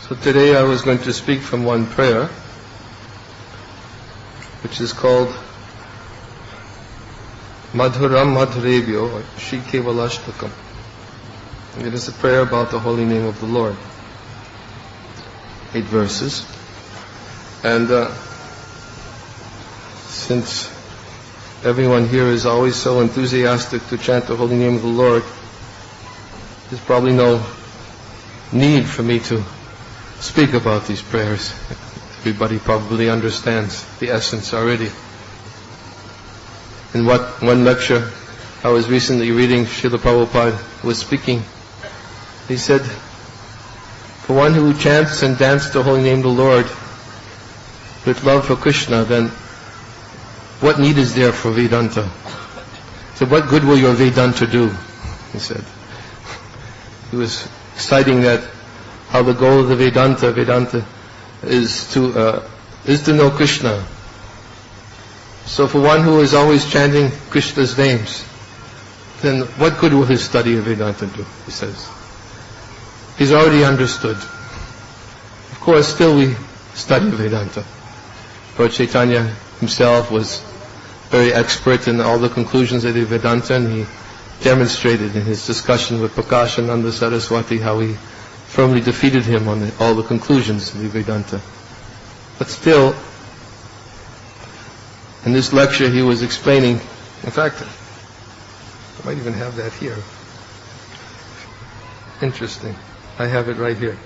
So today I was going to speak from one prayer, which is called Madhuram Madhurebhyo, or Shri Kevalashtakam. It is a prayer about the holy name of the Lord. 8 verses. And since everyone here is always so enthusiastic to chant the holy name of the Lord, there's probably no need for me to speak about these prayers. Everybody probably understands the essence already. In one lecture I was recently reading, Srila Prabhupada was speaking. He said, for one who chants and dances the holy name of the Lord with love for Krishna, then what need is there for Vedanta? So what good will your Vedanta do? He said. He was citing that how the goal of the Vedanta is to know Krishna. So for one who is always chanting Krishna's names, then what good will his study of Vedanta do? He says. He's already understood. Of course, still we study Vedanta. Lord Chaitanya himself was very expert in all the conclusions of the Vedanta, and he demonstrated in his discussion with Prakashananda Saraswati how he firmly defeated him on all the conclusions of the Vedanta. But still, in this lecture he was explaining, in fact, I might even have that here. Interesting. I have it right here.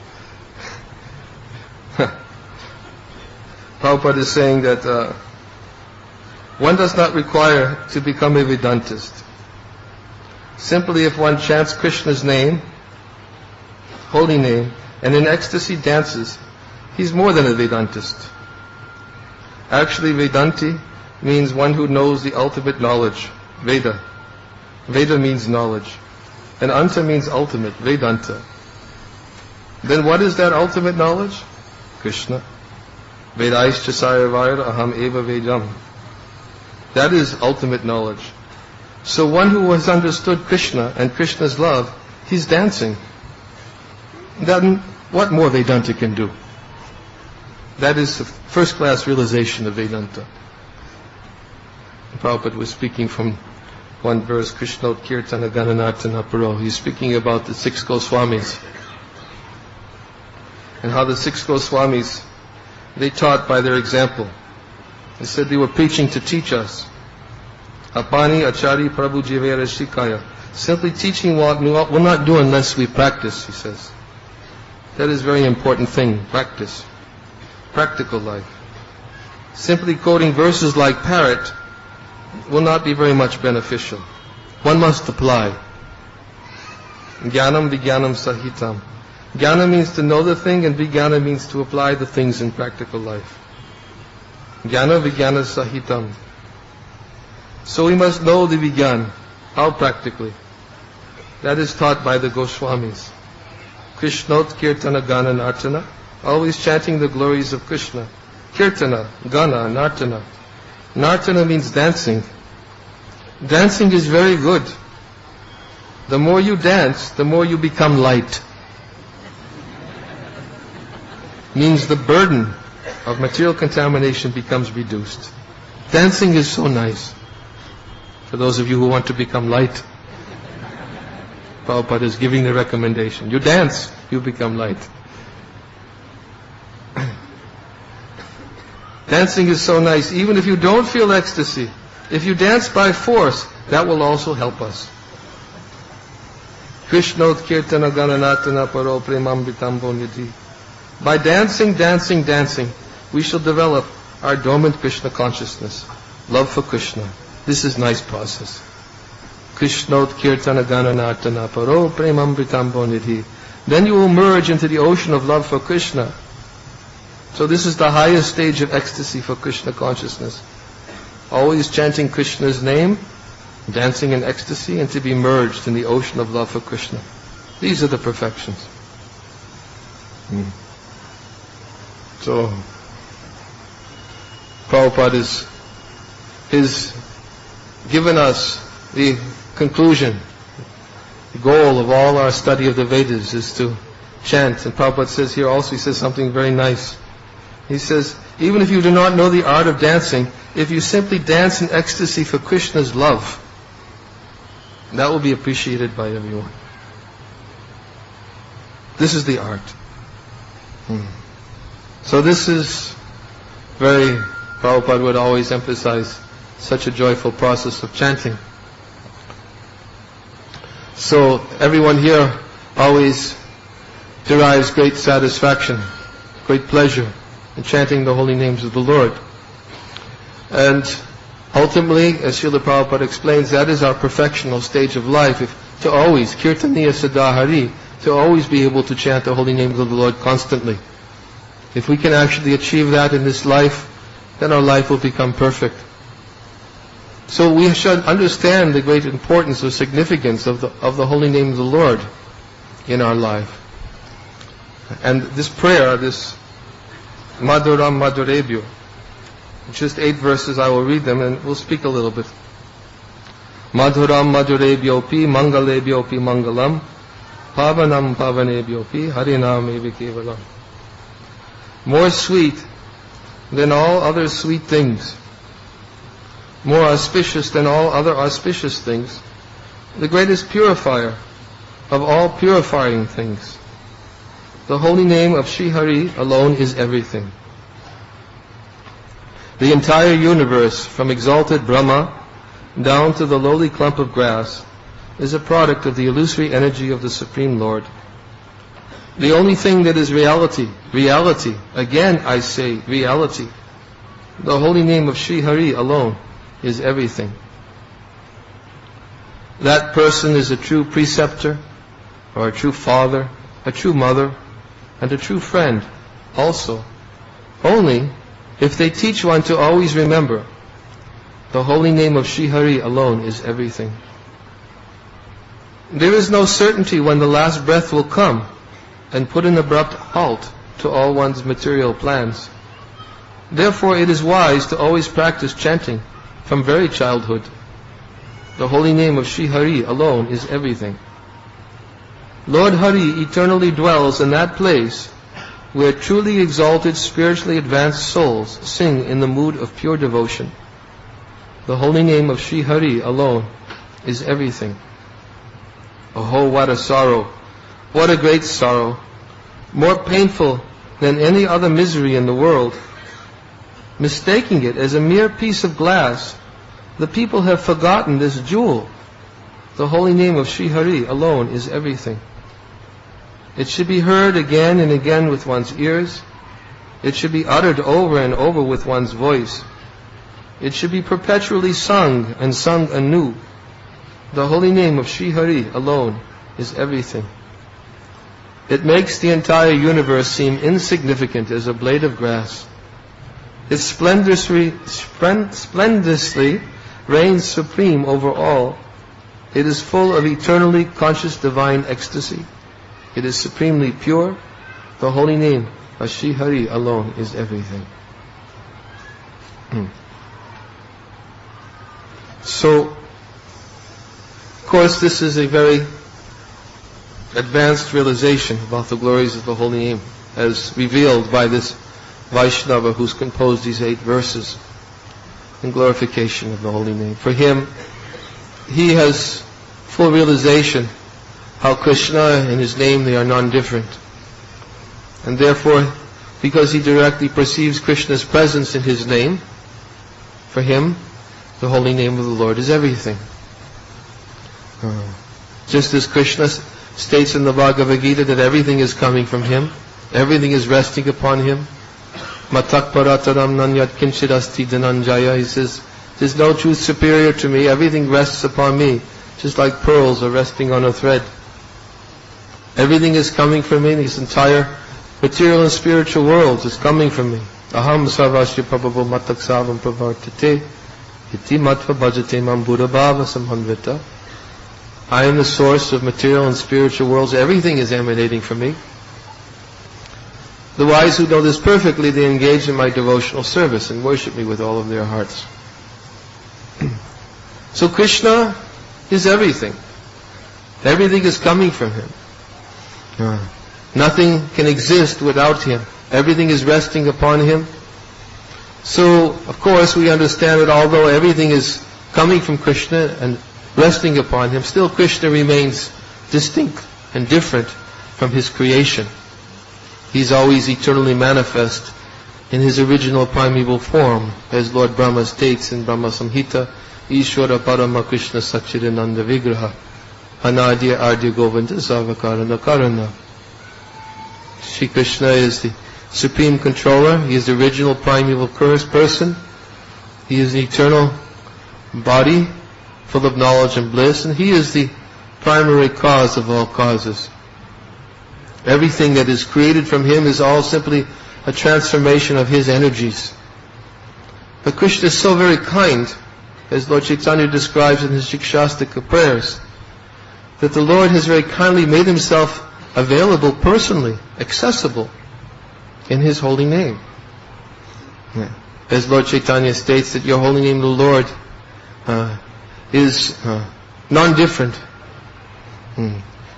Prabhupada is saying that one does not require to become a Vedantist. Simply if one chants Krishna's name, holy name, and in ecstasy dances, he's more than a Vedantist. Actually, Vedanti means one who knows the ultimate knowledge, Veda. Veda means knowledge. And Anta means ultimate, Vedanta. Then what is that ultimate knowledge? Krishna. Vedaischa sarvair aham eva vedam. That is ultimate knowledge. So one who has understood Krishna and Krishna's love, he's dancing. Then what more Vedanta can do? That is the first class realization of Vedanta. Prabhupada was speaking from one verse, Krishnot Kirtana Gananartana Paro. He's speaking about the 6 Goswamis. And how the 6 Goswamis, they taught by their example. They said they were preaching to teach us. Apani Achari Prabhu Jivera Shikaya. Simply teaching what we'll not do unless we practice, he says. That is a very important thing, practice. Practical life. Simply quoting verses like parrot will not be very much beneficial. One must apply. Jnanam vijnanam sahitam. Jnana means to know the thing, and vijnana means to apply the things in practical life. Jnana vijnana sahitam. So we must know the vijnana. How practically? That is taught by the Goswamis. Krishnot Kirtana Gana Nartana. Always chanting the glories of Krishna. Kirtana, Gana, Nartana. Nartana means dancing. Dancing is very good. The more you dance, the more you become light. Means the burden of material contamination becomes reduced. Dancing is so nice. For those of you who want to become light, Prabhupada is giving the recommendation. You dance, you become light. Dancing is so nice. Even if you don't feel ecstasy, if you dance by force, that will also help us. Krishnot Kirtana Gananatana Paro Premamritambo Nidhi. By dancing, we shall develop our dormant Krishna consciousness, love for Krishna. This is nice process. Krishnot Kirtana Gananatana Paro Premamritambo Nidhi. Then you will merge into the ocean of love for Krishna. So this is the highest stage of ecstasy for Krishna consciousness. Always chanting Krishna's name, dancing in ecstasy, and to be merged in the ocean of love for Krishna. These are the perfections. So, Prabhupada is given us the conclusion. The goal of all our study of the Vedas is to chant. And Prabhupada says here also, he says something very nice. He says, even if you do not know the art of dancing, if you simply dance in ecstasy for Krishna's love, that will be appreciated by everyone. This is the art. So this is very, Prabhupada would always emphasize such a joyful process of chanting. So everyone here always derives great satisfaction, great pleasure in chanting the holy names of the Lord. And ultimately, as Srila Prabhupada explains, that is our perfectional stage of life, to always, Kirtaniya Sadahari, to always be able to chant the holy names of the Lord constantly. If we can actually achieve that in this life, then our life will become perfect. So we should understand the great importance or significance of the holy name of the Lord in our life. And this prayer, this Madhuram Madhurebhyo, just 8 verses, I will read them and we'll speak a little bit. Madhuram Madhurebhyopi Mangalebhyopi Mangalam Pavanam Pavanebhyopi Harinam Evi Kevalam. More sweet than all other sweet things, more auspicious than all other auspicious things, the greatest purifier of all purifying things. The holy name of Sri Hari alone is everything. The entire universe, from exalted Brahma down to the lowly clump of grass, is a product of the illusory energy of the Supreme Lord. The only thing that is reality, again I say reality, the holy name of Sri Hari alone is everything. That person is a true preceptor, or a true father, a true mother, and a true friend also, only if they teach one to always remember the holy name of Sri Hari alone is everything. There is no certainty when the last breath will come and put an abrupt halt to all one's material plans. Therefore it is wise to always practice chanting from very childhood. The holy name of Sri Hari alone is everything. Lord Hari eternally dwells in that place where truly exalted, spiritually advanced souls sing in the mood of pure devotion. The holy name of Sri Hari alone is everything. Oh, what a sorrow! What a great sorrow! More painful than any other misery in the world. Mistaking it as a mere piece of glass, the people have forgotten this jewel. The holy name of Sri Hari alone is everything. It should be heard again and again with one's ears. It should be uttered over and over with one's voice. It should be perpetually sung and sung anew. The holy name of Sri Hari alone is everything. It makes the entire universe seem insignificant as a blade of grass. It splendorously reigns supreme over all. It is full of eternally conscious divine ecstasy. It is supremely pure. The holy name of Sri Hari alone is everything. So, of course, this is a very advanced realization about the glories of the holy name, as revealed by this Vaishnava who's composed these 8 verses in glorification of the holy name. For him, he has full realization how Krishna and his name, they are non-different. And therefore, because he directly perceives Krishna's presence in his name, for him, the holy name of the Lord is everything. Just as Krishna states in the Bhagavad Gita that everything is coming from him, everything is resting upon him. Matak parataram nanyat kinchidasti dhananjaya. He says, there's no truth superior to me, everything rests upon me, just like pearls are resting on a thread. Everything is coming from me, this entire material and spiritual world is coming from me. Aham sarvasya prabhavo matak savam pravartate iti matva bhajate mam buddhabhava samhanvita. I am the source of material and spiritual worlds. Everything is emanating from me. The wise who know this perfectly, they engage in my devotional service and worship me with all of their hearts. So Krishna is everything. Everything is coming from him. Nothing can exist without Him. Everything is resting upon Him. So, of course, we understand that although everything is coming from Krishna and resting upon Him, still Krishna remains distinct and different from His creation. He's always eternally manifest in His original primeval form, as Lord Brahma states in Brahma Samhita, Ishvara Parama Krishna Satchidananda Vigraha, Anadya Ardya Govinda Savakarana Karana. Shri Krishna is the Supreme Controller. He is the original primeval person. He is the eternal body, full of knowledge and bliss, and He is the primary cause of all causes. Everything that is created from Him is all simply a transformation of His energies. But Krishna is so very kind, as Lord Chaitanya describes in his Shikshastika prayers, that the Lord has very kindly made Himself available personally, accessible, in His holy name. As Lord Chaitanya states that your holy name, the Lord, is non-different.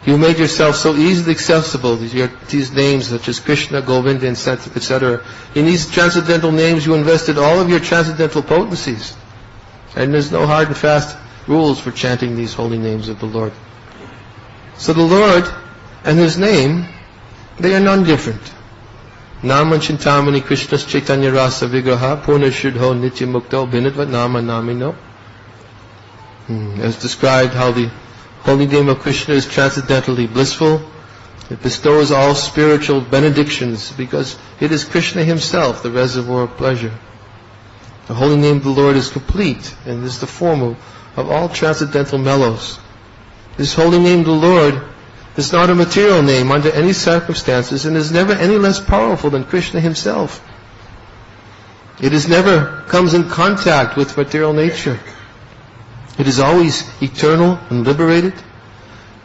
You made yourself so easily accessible, these names such as Krishna, Govinda, etc. In these transcendental names you invested all of your transcendental potencies. And there's no hard and fast rules for chanting these holy names of the Lord. So the Lord and His name, they are non-different. Nama Chintamani Krishna's Chaitanya Rasa Vigraha Purna Shuddho Nitya Mukto Binadvat Nama Namino. As described how the holy name of Krishna is transcendentally blissful. It bestows all spiritual benedictions because it is Krishna Himself, the reservoir of pleasure. The holy name of the Lord is complete and is the form of all transcendental mellows. This holy name of the Lord is not a material name under any circumstances and is never any less powerful than Krishna Himself. It is never comes in contact with material nature. It is always eternal and liberated.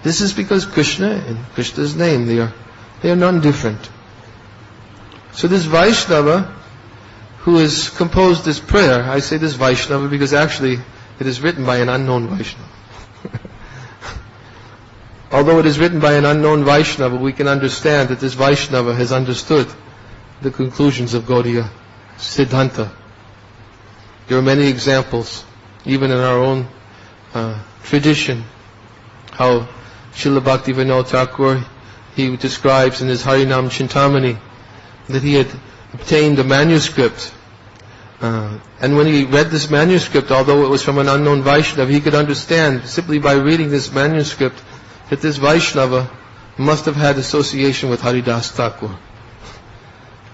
This is because Krishna and Krishna's name, they are non-different. So this Vaishnava who has composed this prayer, I say this Vaishnava because actually it is written by an unknown Vaishnava. Although it is written by an unknown Vaishnava, we can understand that this Vaishnava has understood the conclusions of Gaudiya Siddhanta. There are many examples, even in our own tradition, how Srila Bhaktivinoda Thakur, he describes in his Harinam Chintamani that he had obtained a manuscript, and when he read this manuscript, although it was from an unknown Vaishnava, he could understand simply by reading this manuscript that this Vaishnava must have had association with Haridas Thakur.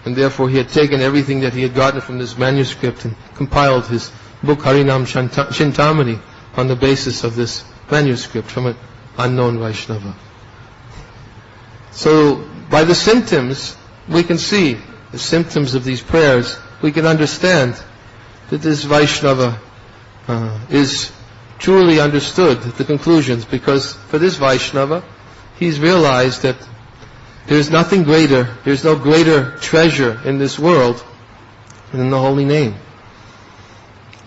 And therefore he had taken everything that he had gotten from this manuscript and compiled his book Harinam Chintamani on the basis of this manuscript from an unknown Vaishnava. So by the symptoms, we can see the symptoms of these prayers, we can understand that this Vaishnava is truly understood the conclusions, because for this Vaishnava, he's realized that there's nothing greater, there's no greater treasure in this world than the holy name.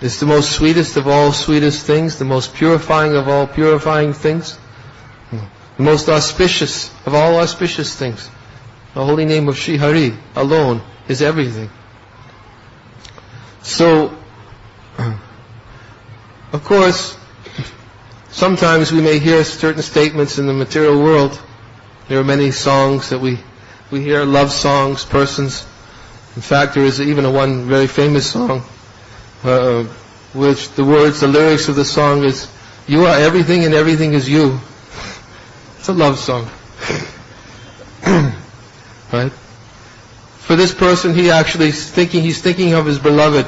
It's the most sweetest of all sweetest things, the most purifying of all purifying things, the most auspicious of all auspicious things. The holy name of Sri Hari alone is everything. So, of course, sometimes we may hear certain statements in the material world. There are many songs that we hear, love songs, persons. In fact, there is even one very famous song, which the lyrics of the song is, "You are everything and everything is you." It's a love song. Right? For this person, he's thinking of his beloved.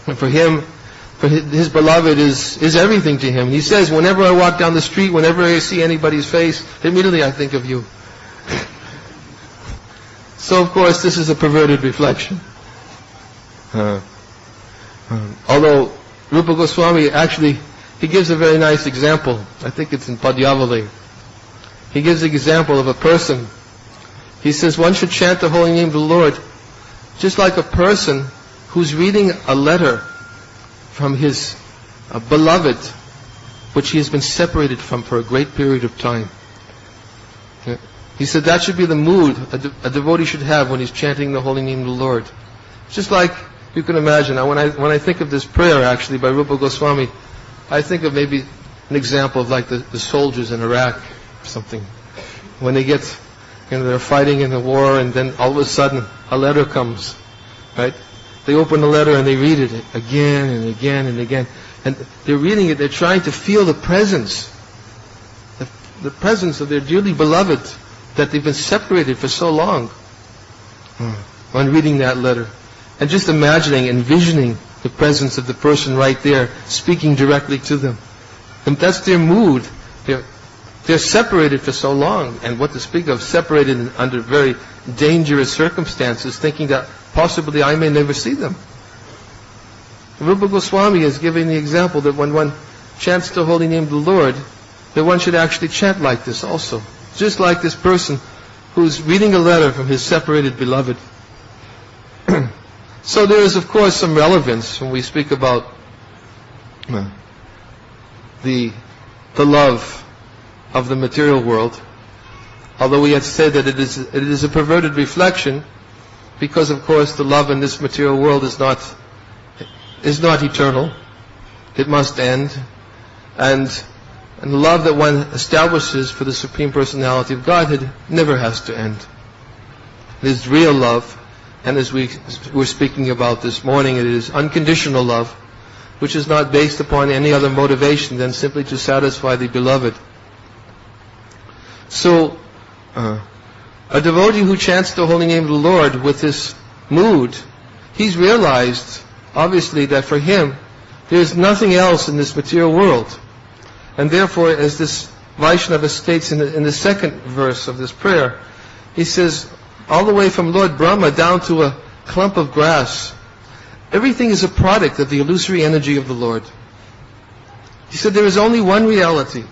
And for him, his beloved is everything to him. He says, whenever I walk down the street, whenever I see anybody's face, immediately I think of you. So of course, this is a perverted reflection. Although Rupa Goswami actually, he gives a very nice example. I think it's in Padyavali. He gives the example of a person. He says one should chant the holy name of the Lord just like a person who's reading a letter from his beloved, which he has been separated from for a great period of time. He said that should be the mood a devotee should have when he's chanting the holy name of the Lord. Just like you can imagine. Now, when I think of this prayer, actually, by Rupa Goswami, I think of maybe an example of like the soldiers in Iraq or something. When they get, they're fighting in the war, and then all of a sudden a letter comes, right? They open the letter and they read it again and again and again. And they're reading it, they're trying to feel the presence of their dearly beloved that they've been separated for so long when reading that letter. And just imagining, envisioning the presence of the person right there, speaking directly to them. And that's their mood. They're separated for so long, and what to speak of, separated under very dangerous circumstances, thinking that possibly I may never see them. Rupa Goswami is giving the example that when one chants the holy name of the Lord, that one should actually chant like this also. Just like this person who's reading a letter from his separated beloved. So there is, of course, some relevance when we speak about the love of the material world. Although we had said that it is a perverted reflection, because, of course, the love in this material world is not eternal. It must end. And the love that one establishes for the Supreme Personality of Godhead never has to end. It is real love, and as we were speaking about this morning, it is unconditional love, which is not based upon any other motivation than simply to satisfy the beloved. So, a devotee who chants the holy name of the Lord with this mood, he's realized, obviously, that for him, there is nothing else in this material world. And therefore, as this Vaishnava states in the second verse of this prayer, he says, all the way from Lord Brahma down to a clump of grass, everything is a product of the illusory energy of the Lord. He said there is only one reality.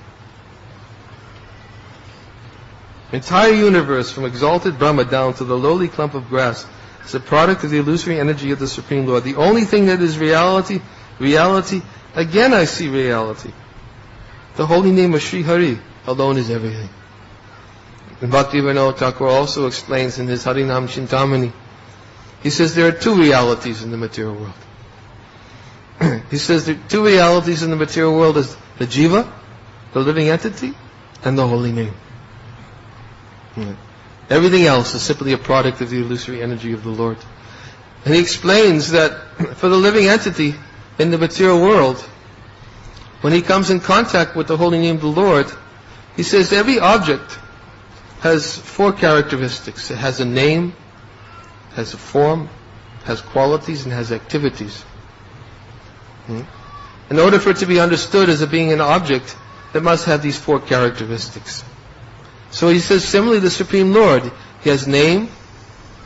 The entire universe, from exalted Brahma down to the lowly clump of grass, is a product of the illusory energy of the Supreme Lord. The only thing that is reality, again I see reality. The holy name of Sri Hari alone is everything. And Bhaktivinoda Thakur also explains in his Harinam Chintamani, he says there are two realities in the material world. He says there are two realities in the material world: is the jiva, the living entity, and the holy name. Everything else is simply a product of the illusory energy of the Lord. And he explains that for the living entity in the material world, when he comes in contact with the holy name of the Lord, he says every object has four characteristics. It has a name, has a form, has qualities, and has activities. In order for it to be understood as being an object, it must have these four characteristics. So he says, similarly, the Supreme Lord, he has name,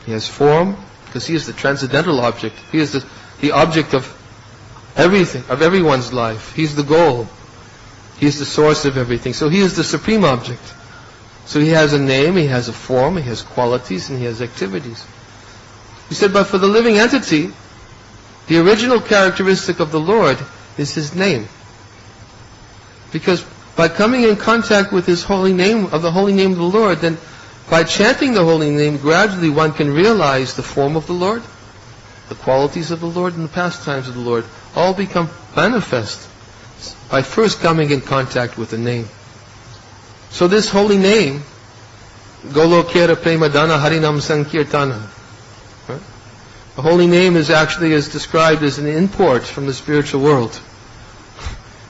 he has form, because he is the transcendental object. He is the object of everything, of everyone's life. He's the goal. He is the source of everything. So he is the supreme object. So he has a name, he has a form, he has qualities, and he has activities. He said, but for the living entity, the original characteristic of the Lord is his name. Because by coming in contact with his holy name, of the holy name of the Lord, then by chanting the holy name, gradually one can realize the form of the Lord, the qualities of the Lord, and the pastimes of the Lord all become manifest by first coming in contact with the name. So this holy name, Golokera Premadana Harinam Sankirtana, right? The holy name is actually described as an import from the spiritual world.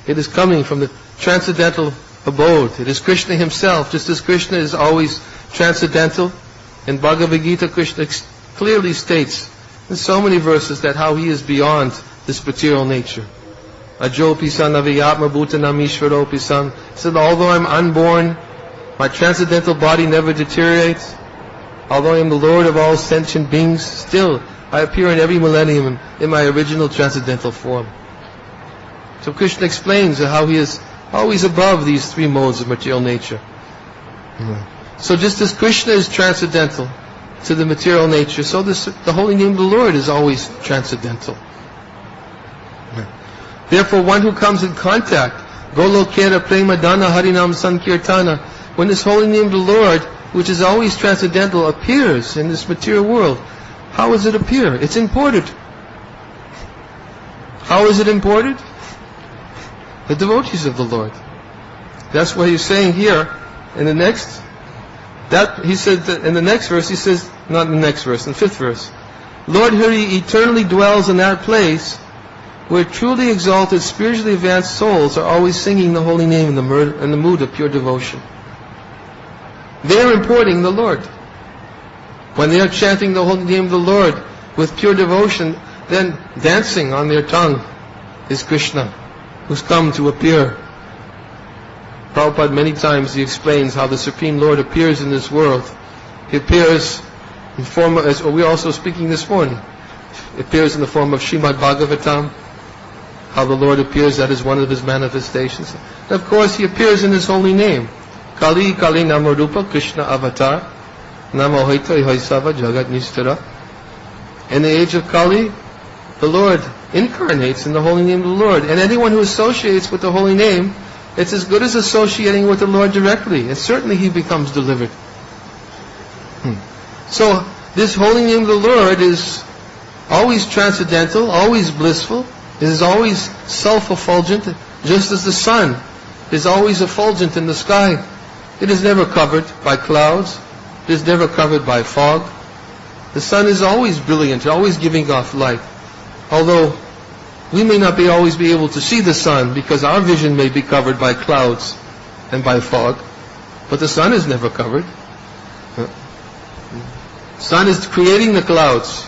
It is coming from the transcendental abode. It is Krishna himself. Just as Krishna is always transcendental, in Bhagavad Gita Krishna clearly states in so many verses that how he is beyond this material nature. Ajo pisan aviyatma bhutanam ishvaro pisan. He said, although I'm unborn, my transcendental body never deteriorates. Although I am the Lord of all sentient beings, still I appear in every millennium in my original transcendental form. So Krishna explains how he is always above these three modes of material nature. So just as Krishna is transcendental to the material nature, so the holy name of the Lord is always transcendental. Therefore, one who comes in contact, Golokera Premadana Harinam Sankirtana, when this holy name of the Lord which is always transcendental, appears in this material world. How does it appear? It's imported. How is it imported? The devotees of the Lord. That's what he's saying here in the next. That he said that in the next verse. He says, not in the next verse, in the 5th verse. Lord Hari eternally dwells in that place where truly exalted, spiritually advanced souls are always singing the holy name in the mood of pure devotion. They are importing the Lord. When they are chanting the holy name of the Lord with pure devotion, then dancing on their tongue is Krishna, who's come to appear. Prabhupada many times he explains how the Supreme Lord appears in this world. He appears in form of, as we're also speaking this morning, appears in the form of Srimad Bhagavatam, how the Lord appears, that is one of His manifestations. And of course He appears in His holy name. Kali Kali Namarupa Krishna Avatar Namohita Ihaisava Jagat Nistara. In the age of Kali, the Lord incarnates in the holy name of the Lord. And anyone who associates with the holy name, it's as good as associating with the Lord directly. And certainly he becomes delivered. So, this holy name of the Lord is always transcendental, always blissful. It is always self-effulgent, just as the sun is always effulgent in the sky. It is never covered by clouds. It is never covered by fog. The sun is always brilliant, always giving off light. Although we may not always be able to see the sun because our vision may be covered by clouds and by fog. But the sun is never covered. The sun is creating the clouds.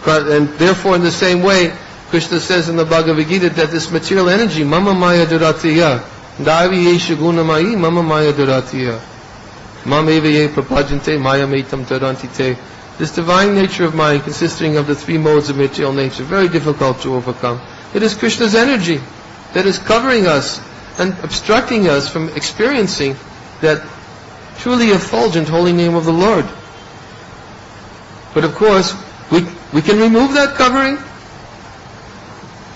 And therefore in the same way, Krishna says in the Bhagavad Gita that this material energy, Mama Maya Duratiya, Davi Yesha Gunamayi, Mama Maya Duratiya, Mamevaye Prapajante, Maya Metam Tarantite. This divine nature of mind, consisting of the 3 modes of material nature, very difficult to overcome. It is Krishna's energy that is covering us and obstructing us from experiencing that truly effulgent holy name of the Lord. But of course, we can remove that covering.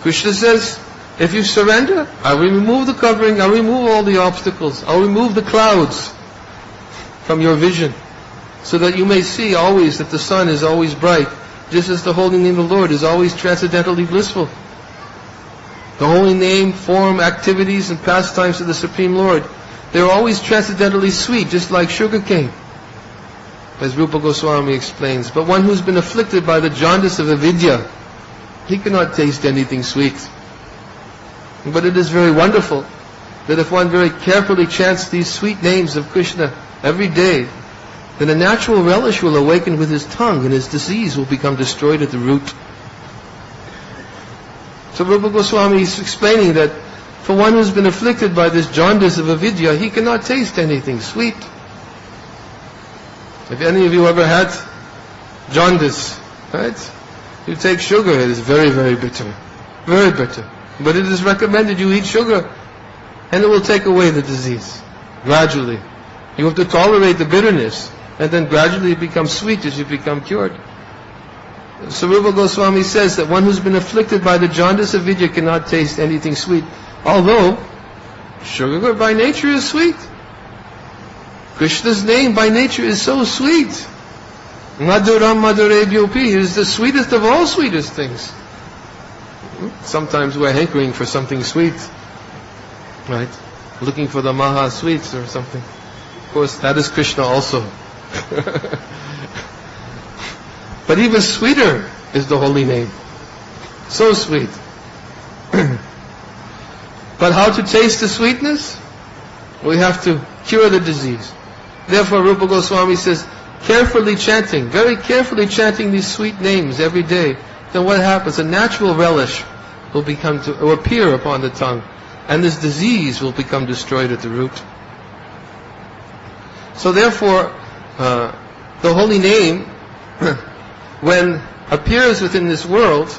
Krishna says, if you surrender, I will remove the covering, I'll remove all the obstacles, I'll remove the clouds from your vision, so that you may see always that the sun is always bright, just as the holy name of the Lord is always transcendentally blissful. The holy name, form, activities, and pastimes of the Supreme Lord, they're always transcendentally sweet, just like sugar cane, as Rupa Goswami explains. But one who's been afflicted by the jaundice of avidya, he cannot taste anything sweet. But it is very wonderful that if one very carefully chants these sweet names of Krishna every day, then a natural relish will awaken with his tongue and his disease will become destroyed at the root. So Rupa Goswami is explaining that for one who's been afflicted by this jaundice of avidya, he cannot taste anything sweet. If any of you ever had jaundice, right? You take sugar, it is very, very bitter. Very bitter. But it is recommended you eat sugar, and it will take away the disease, gradually. You have to tolerate the bitterness, and then gradually it becomes sweet as you become cured. So Rupa Goswami says that one who's been afflicted by the jaundice of vidya cannot taste anything sweet, although sugar by nature is sweet. Krishna's name by nature is so sweet. Madhuram Madhurebhyopi is the sweetest of all sweetest things. Sometimes we're hankering for something sweet, right? Looking for the Maha sweets or something. Of course, that is Krishna also. But even sweeter is the holy name. So sweet. But how to taste the sweetness? We have to cure the disease. Therefore, Rupa Goswami says, carefully chanting, very carefully chanting these sweet names every day, then what happens? A natural relish will appear upon the tongue, and this disease will become destroyed at the root. So therefore, the holy name, when appears within this world,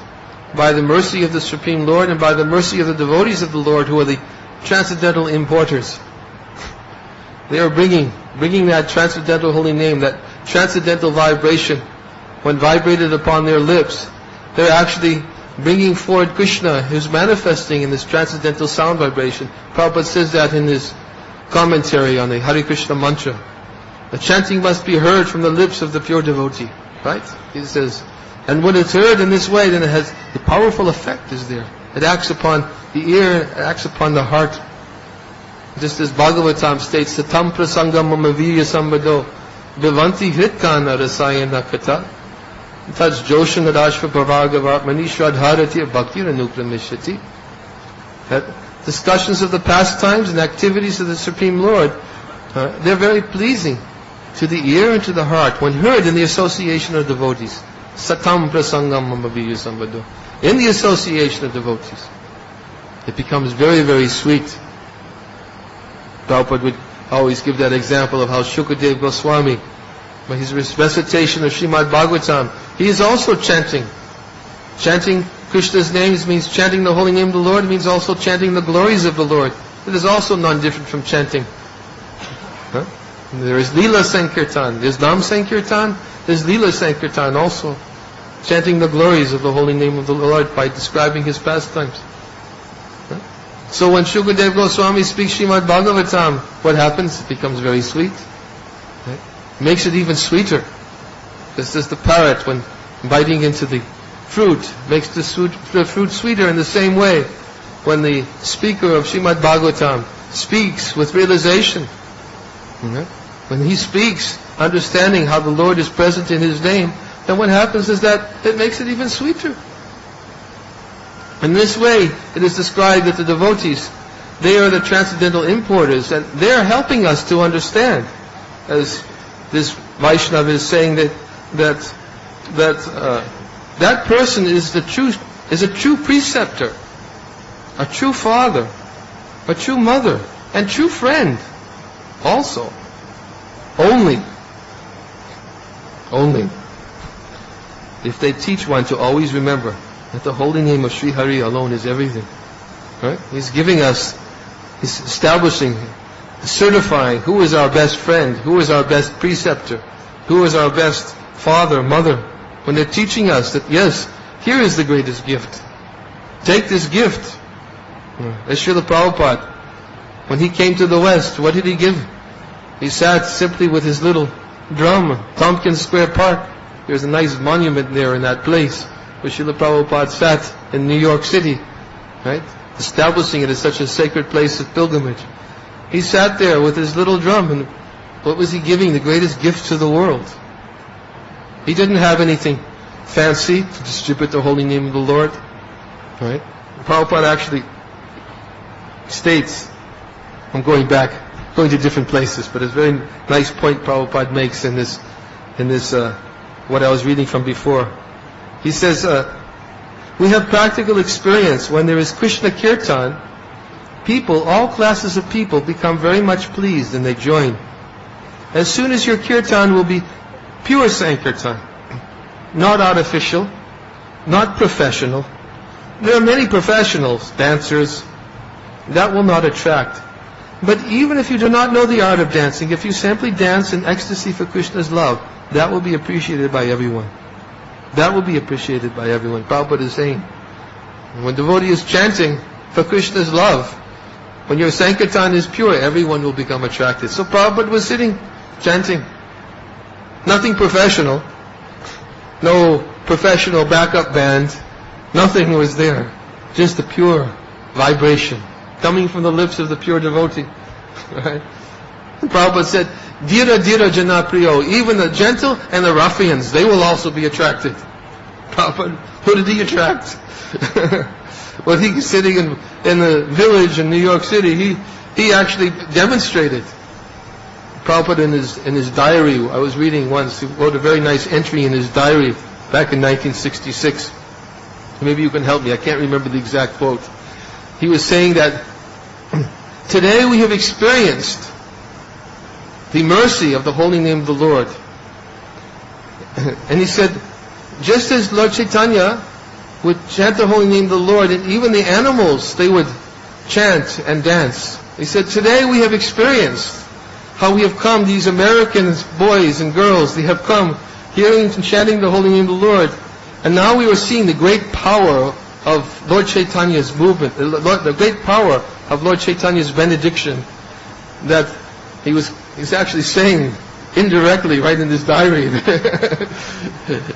by the mercy of the Supreme Lord and by the mercy of the devotees of the Lord, who are the transcendental importers, they are bringing that transcendental holy name, that transcendental vibration, when vibrated upon their lips, they're actually bringing forward Krishna, who's manifesting in this transcendental sound vibration. Prabhupada says that in his commentary on the Hare Krishna mantra. The chanting must be heard from the lips of the pure devotee. Right? He says, and when it's heard in this way, then it has the powerful effect is there. It acts upon the ear, it acts upon the heart. Just as Bhagavatam states, Satam prasangam mamavirya sambado vivanti hritkana rasayana kata taj joshan rashva bhavagavat manishradharati bhakti ranukramishati. That discussions of the pastimes and activities of the Supreme Lord, they're very pleasing to the ear and to the heart when heard in the association of devotees. Satam prasangam mamavirya sambado. In the association of devotees, it becomes very, very sweet. Prabhupada would always give that example of how Shukadeva Goswami, by his recitation of Srimad Bhagavatam, he is also chanting. Chanting Krishna's names means chanting the holy name of the Lord. It means also chanting the glories of the Lord. It is also non-different from chanting. There is Leela Sankirtan. There's Nam Sankirtan. There's Leela Sankirtan also. Chanting the glories of the holy name of the Lord by describing His pastimes. So when Shukadeva Goswami speaks Srimad Bhagavatam, what happens? It becomes very sweet. Makes it even sweeter. Just as the parrot, when biting into the fruit, makes the fruit sweeter in the same way. When the speaker of Srimad Bhagavatam speaks with realization, when he speaks, understanding how the Lord is present in His name, then what happens is that it makes it even sweeter. In this way, it is described that the devotees, they are the transcendental importers, and they are helping us to understand. As this Vaishnava is saying that person is a true preceptor, a true father, a true mother, and true friend. Also, only if they teach one to always remember that the holy name of Sri Hari alone is everything. Right? He's giving us, He's establishing, certifying who is our best friend, who is our best preceptor, who is our best father, mother. When they're teaching us that, yes, here is the greatest gift. Take this gift. As Srila Prabhupada, when he came to the West, what did he give? He sat simply with his little drum, Tompkins Square Park. There's a nice monument there in that place where Srila Prabhupada sat in New York City, right? Establishing it as such a sacred place of pilgrimage. He sat there with his little drum, and what was he giving? The greatest gift to the world. He didn't have anything fancy to distribute the holy name of the Lord, right? Prabhupada actually states, I'm going to different places, but it's a very nice point Prabhupada makes in this what I was reading from before. He says, we have practical experience when there is Krishna Kirtan, people, all classes of people become very much pleased and they join. As soon as your Kirtan will be pure Sankirtan, not artificial, not professional. There are many professionals, dancers, that will not attract. But even if you do not know the art of dancing, if you simply dance in ecstasy for Krishna's love, that will be appreciated by everyone. That will be appreciated by everyone. Prabhupada is saying, when devotee is chanting for Krishna's love, when your Sankirtan is pure, everyone will become attracted. So Prabhupada was sitting, chanting. Nothing professional. No professional backup band. Nothing was there. Just a pure vibration coming from the lips of the pure devotee. Right? And Prabhupada said, Dhira Dhira Jana Priyo, even the gentle and the ruffians, they will also be attracted. Prabhupada, who did he attract? Well, he was sitting in the village in New York City, he actually demonstrated. Prabhupada in his diary, I was reading once, he wrote a very nice entry in his diary back in 1966. Maybe you can help me, I can't remember the exact quote. He was saying that today we have experienced the mercy of the holy name of the Lord. And he said, just as Lord Chaitanya would chant the holy name of the Lord, and even the animals, they would chant and dance. He said, today we have experienced how we have come, these American boys and girls, they have come hearing and chanting the holy name of the Lord. And now we are seeing the great power of Lord Chaitanya's movement, the great power of Lord Chaitanya's benediction, that he's actually saying indirectly, right in his diary,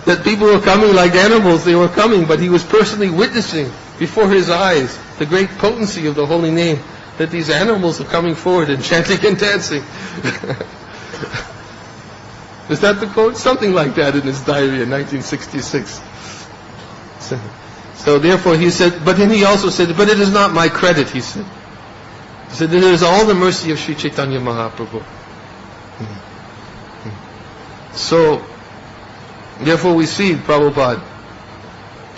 that people were coming like animals. They were coming, but he was personally witnessing before his eyes the great potency of the holy name, that these animals are coming forward and chanting and dancing. Is that the quote? Something like that in his diary in 1966. So therefore he said, but then he also said, but it is not my credit, he said. He said, it is all the mercy of Sri Chaitanya Mahaprabhu. So, therefore we see Prabhupada,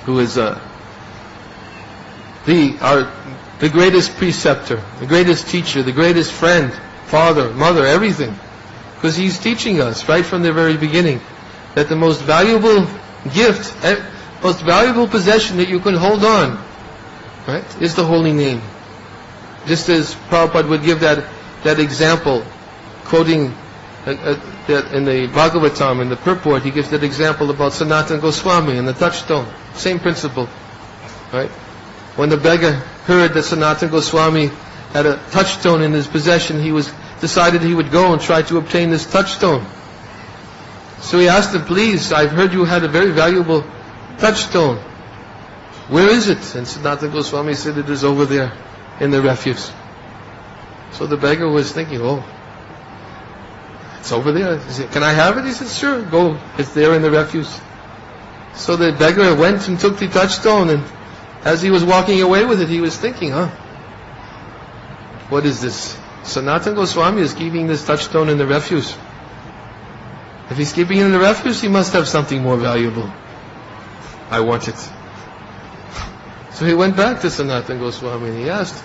who is the greatest preceptor, the greatest teacher, the greatest friend, father, mother, everything. Because he's teaching us right from the very beginning that the most valuable gift, most valuable possession that you can hold on, right, is the holy name. Just as Prabhupada would give that example, quoting that in the Bhagavatam, in the purport, he gives that example about Sanatana Goswami and the touchstone. Same principle, right? When the beggar heard that Sanatana Goswami had a touchstone in his possession, he decided he would go and try to obtain this touchstone. So he asked him, please, I've heard you had a very valuable touchstone. Where is it? And Sanatana Goswami said, it is over there in the refuse. So the beggar was thinking, oh, it's over there. He said, can I have it? He said, sure, go. It's there in the refuse. So the beggar went and took the touchstone, and as he was walking away with it, he was thinking, what is this? Sanatana Goswami is keeping this touchstone in the refuse. If he's keeping it in the refuse, he must have something more valuable. I want it. So he went back to Sanatana Goswami and he asked,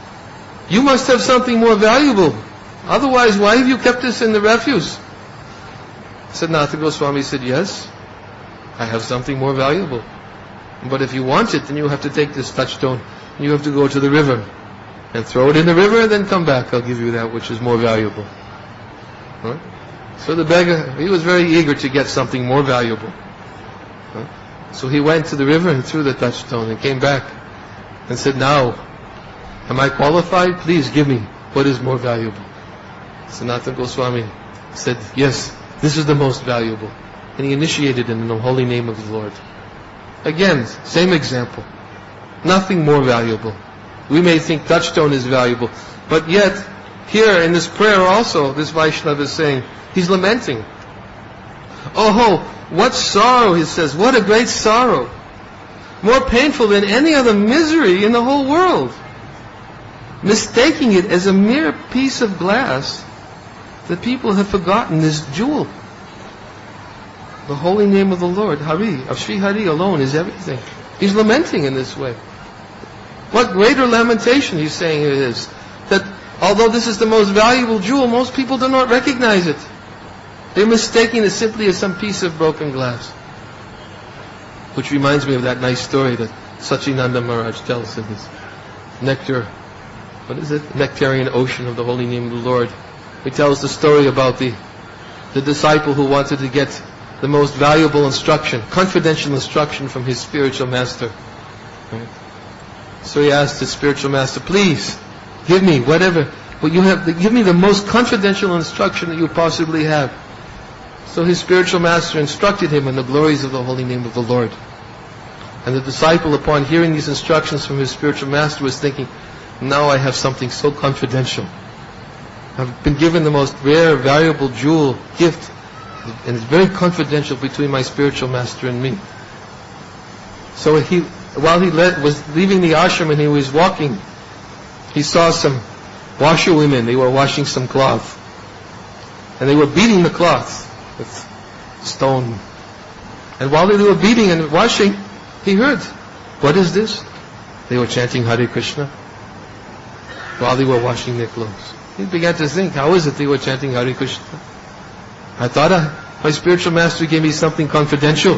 you must have something more valuable. Otherwise, why have you kept this in the refuse? Sanatana Goswami said, yes, I have something more valuable. But if you want it, then you have to take this touchstone and you have to go to the river and throw it in the river and then come back. I'll give you that which is more valuable. Right? So the beggar, he was very eager to get something more valuable. Right? So he went to the river and threw the touchstone and came back and said, now, am I qualified? Please give me what is more valuable. Sanatana Goswami said, yes, this is the most valuable. And he initiated it in the holy name of the Lord. Again, same example. Nothing more valuable. We may think touchstone is valuable, but yet, here in this prayer also, this Vaishnava is saying, he's lamenting. Oh, what sorrow, he says, what a great sorrow. More painful than any other misery in the whole world. Mistaking it as a mere piece of glass, the people have forgotten this jewel. The holy name of the Lord, Hari, of Sri Hari alone is everything. He's lamenting in this way. What greater lamentation he's saying it is. That although this is the most valuable jewel, most people do not recognize it. They're mistaking it simply as some piece of broken glass. Which reminds me of that nice story that Sachinanda Maharaj tells in his Nectarian Ocean of the Holy Name of the Lord. He tells the story about the disciple who wanted to get the most valuable instruction, confidential instruction from his spiritual master. Right? So he asked his spiritual master, please, give me whatever, what you have, give me the most confidential instruction that you possibly have. So his spiritual master instructed him in the glories of the holy name of the Lord. And the disciple, upon hearing these instructions from his spiritual master, was thinking, now I have something so confidential. I've been given the most rare, valuable jewel, gift, and it's very confidential between my spiritual master and me. So while he was leaving the ashram and he was walking, he saw some washerwomen. They were washing some cloth. And they were beating the cloth with stone. And while they were beating and washing, he heard, what is this? They were chanting Hare Krishna while they were washing their clothes. He began to think, how is it they were chanting Hare Krishna? I thought my spiritual master gave me something confidential.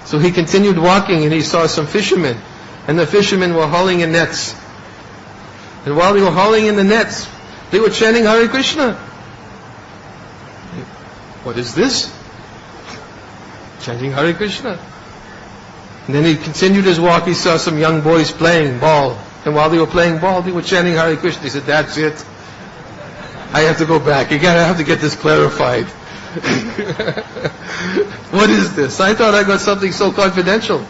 So he continued walking and he saw some fishermen. And the fishermen were hauling in nets. And while they were hauling in the nets, they were chanting Hare Krishna. What is this? Chanting Hare Krishna. And then he continued his walk. He saw some young boys playing ball. And while they were playing ball, they were chanting Hare Krishna. He said, that's it. I have to go back. Again, I have to get this clarified. What is this? I thought I got something so confidential.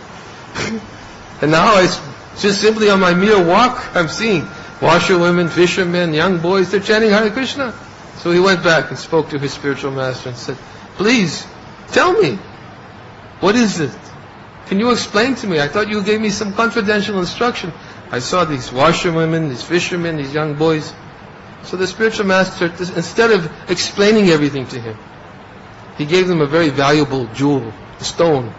And now it's just simply on my mere walk, I'm seeing washerwomen, fishermen, young boys, they're chanting Hare Krishna. So he went back and spoke to his spiritual master and said, please, tell me, what is it? Can you explain to me? I thought you gave me some confidential instruction. I saw these washerwomen, these fishermen, these young boys. So the spiritual master, instead of explaining everything to him, he gave them a very valuable jewel, a stone.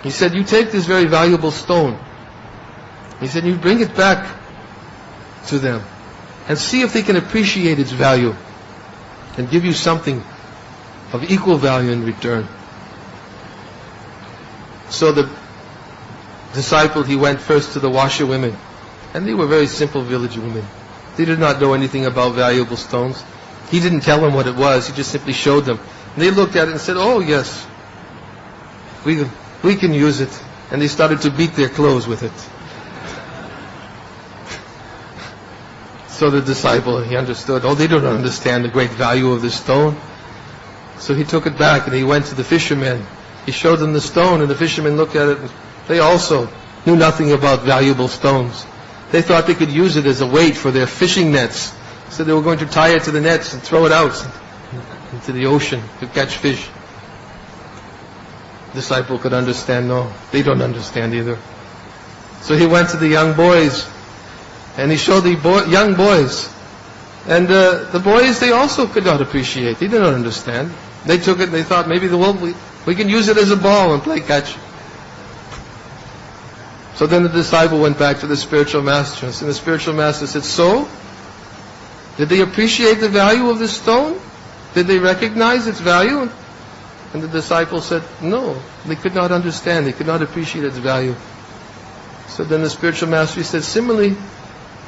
He said, you take this very valuable stone. He said, you bring it back to them and see if they can appreciate its value and give you something of equal value in return. So the disciple, he went first to the washerwomen, and they were very simple village women. They did not know anything about valuable stones. He didn't tell them what it was, he just simply showed them. And they looked at it and said, oh yes, we can use it. And they started to beat their clothes with it. So the disciple, he understood, oh, they don't understand the great value of this stone. So he took it back and he went to the fishermen. He showed them the stone, and the fishermen looked at it, and they also knew nothing about valuable stones. They thought they could use it as a weight for their fishing nets. So they were going to tie it to the nets and throw it out into the ocean to catch fish. The disciple could understand, no, they don't understand either. So he went to the young boys, and he showed the young boys. And the boys, they also could not appreciate. They did not understand. They took it and they thought, maybe we can use it as a ball and play catch. So then the disciple went back to the spiritual master, and the spiritual master said, so? Did they appreciate the value of this stone? Did they recognize its value? And the disciple said, no, they could not understand. They could not appreciate its value. So then the spiritual master said, similarly,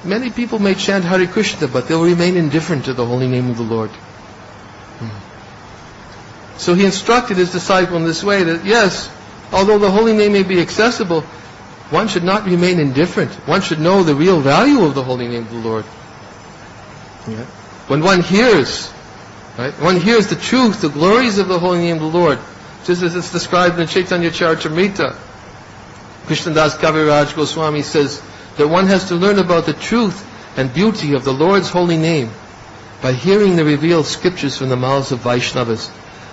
many people may chant Hare Krishna, but they'll remain indifferent to the holy name of the Lord. So he instructed his disciple in this way that, yes, although the holy name may be accessible, one should not remain indifferent. One should know the real value of the holy name of the Lord. Yeah. When one hears, right, one hears the truth, the glories of the holy name of the Lord, just as it's described in Chaitanya Charitamrita. Krishnadas Kaviraj Goswami says that one has to learn about the truth and beauty of the Lord's holy name by hearing the revealed scriptures from the mouths of Vaishnavas.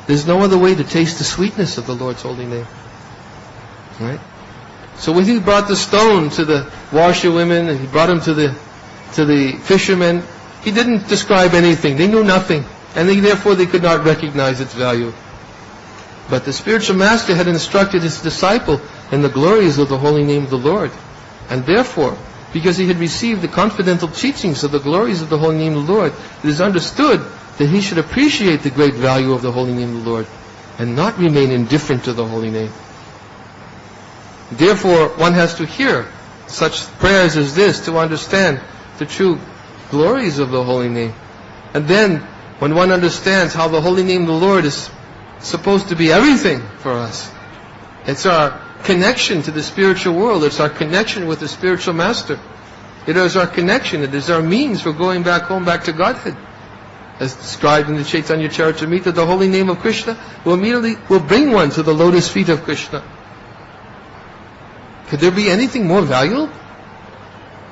There's no other way to taste the sweetness of the Lord's holy name. Right? So when he brought the stone to the washerwomen, and he brought him to the fishermen, he didn't describe anything. They knew nothing. And therefore they could not recognize its value. But the spiritual master had instructed his disciple in the glories of the holy name of the Lord. And therefore, because he had received the confidential teachings of the glories of the holy name of the Lord, it is understood that he should appreciate the great value of the holy name of the Lord and not remain indifferent to the holy name. Therefore, one has to hear such prayers as this to understand the true glories of the holy name. And then, when one understands how the holy name of the Lord is supposed to be everything for us, it's our connection to the spiritual world, it's our connection with the spiritual master. It is our connection, it is our means for going back home, back to Godhead. As described in the Chaitanya Charitamrita, the holy name of Krishna will bring one to the lotus feet of Krishna. Could there be anything more valuable?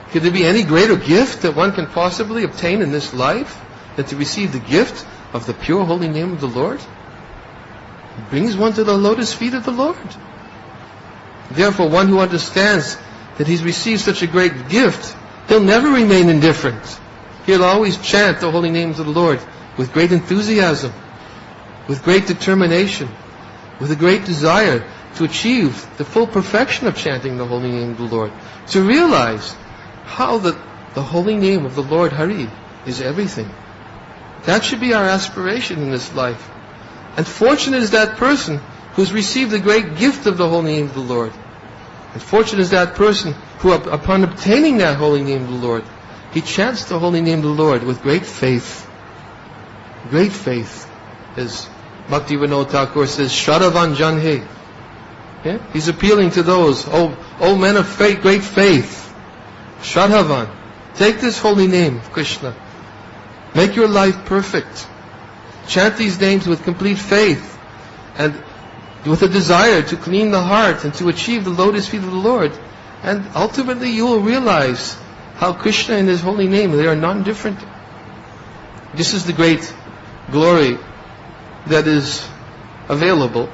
Could there be any greater gift that one can possibly obtain in this life than to receive the gift of the pure holy name of the Lord? It brings one to the lotus feet of the Lord. Therefore, one who understands that he's received such a great gift, he'll never remain indifferent. He'll always chant the holy names of the Lord with great enthusiasm, with great determination, with a great desire to achieve the full perfection of chanting the holy name of the Lord, to realize how the holy name of the Lord Hari is everything. That should be our aspiration in this life. And fortunate is that person who's received the great gift of the holy name of the Lord. And fortunate is that person who, upon obtaining that holy name of the Lord, he chants the holy name of the Lord with great faith. Great faith. As Bhaktivinoda Thakur says, Shraddhavan Janhe. Yeah? He's appealing to those, oh men of faith, great faith. Shraddhavan. Take this holy name of Krishna Make your life perfect. Chant these names with complete faith and with a desire to clean the heart and to achieve the lotus feet of the Lord. And ultimately you will realize how Krishna and His holy name, they are non-different. This is the great glory that is available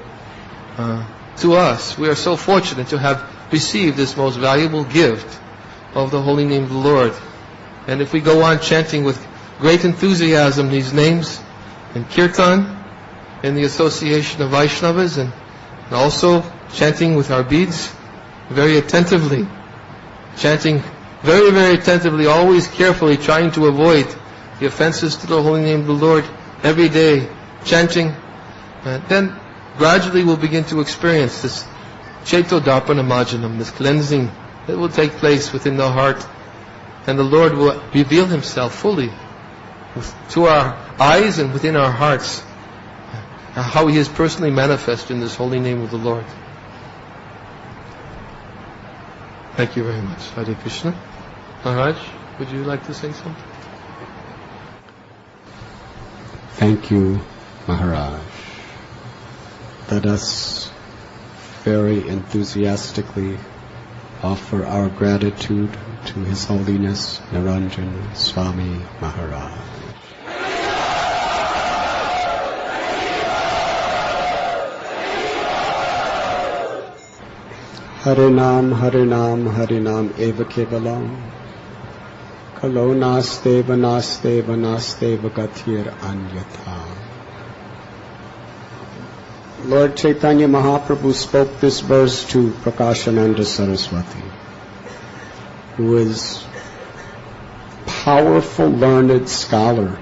to us. We are so fortunate to have received this most valuable gift of the holy name of the Lord. And if we go on chanting with great enthusiasm these names in kirtan, in the association of Vaishnavas, and also chanting with our beads very attentively, chanting very, very attentively, always carefully, trying to avoid the offenses to the holy name of the Lord every day, chanting, then gradually we'll begin to experience this Chaitodarpana Majanam, this cleansing that will take place within the heart, and the Lord will reveal Himself fully to our eyes and within our hearts, how He is personally manifest in this holy name of the Lord. Thank you very much. Hare Krishna. Maharaj, would you like to say something? Thank you, Maharaj. Let us very enthusiastically offer our gratitude to His Holiness Niranjan Swami Maharaj. Harinam eva kevalam kalo naste gatir anyatha. Lord Chaitanya Mahaprabhu spoke this verse to Prakashananda Saraswati, who is powerful, learned scholar,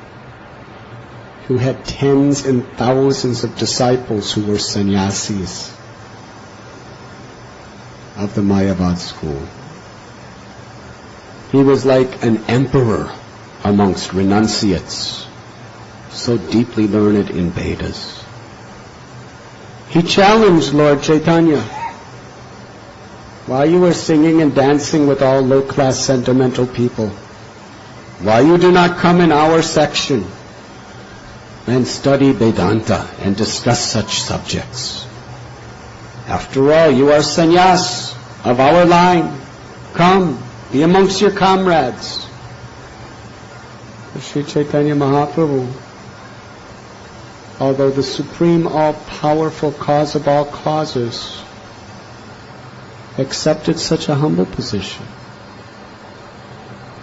who had tens and thousands of disciples who were sannyasis of the Mayavad school. He was like an emperor amongst renunciates, so deeply learned in Vedas. He challenged Lord Chaitanya, why you are singing and dancing with all low-class sentimental people? Why you do not come in our section and study Vedanta and discuss such subjects? After all, you are sannyas of our line. Come, be amongst your comrades. Sri Chaitanya Mahaprabhu, although the supreme, all-powerful cause of all causes, accepted such a humble position.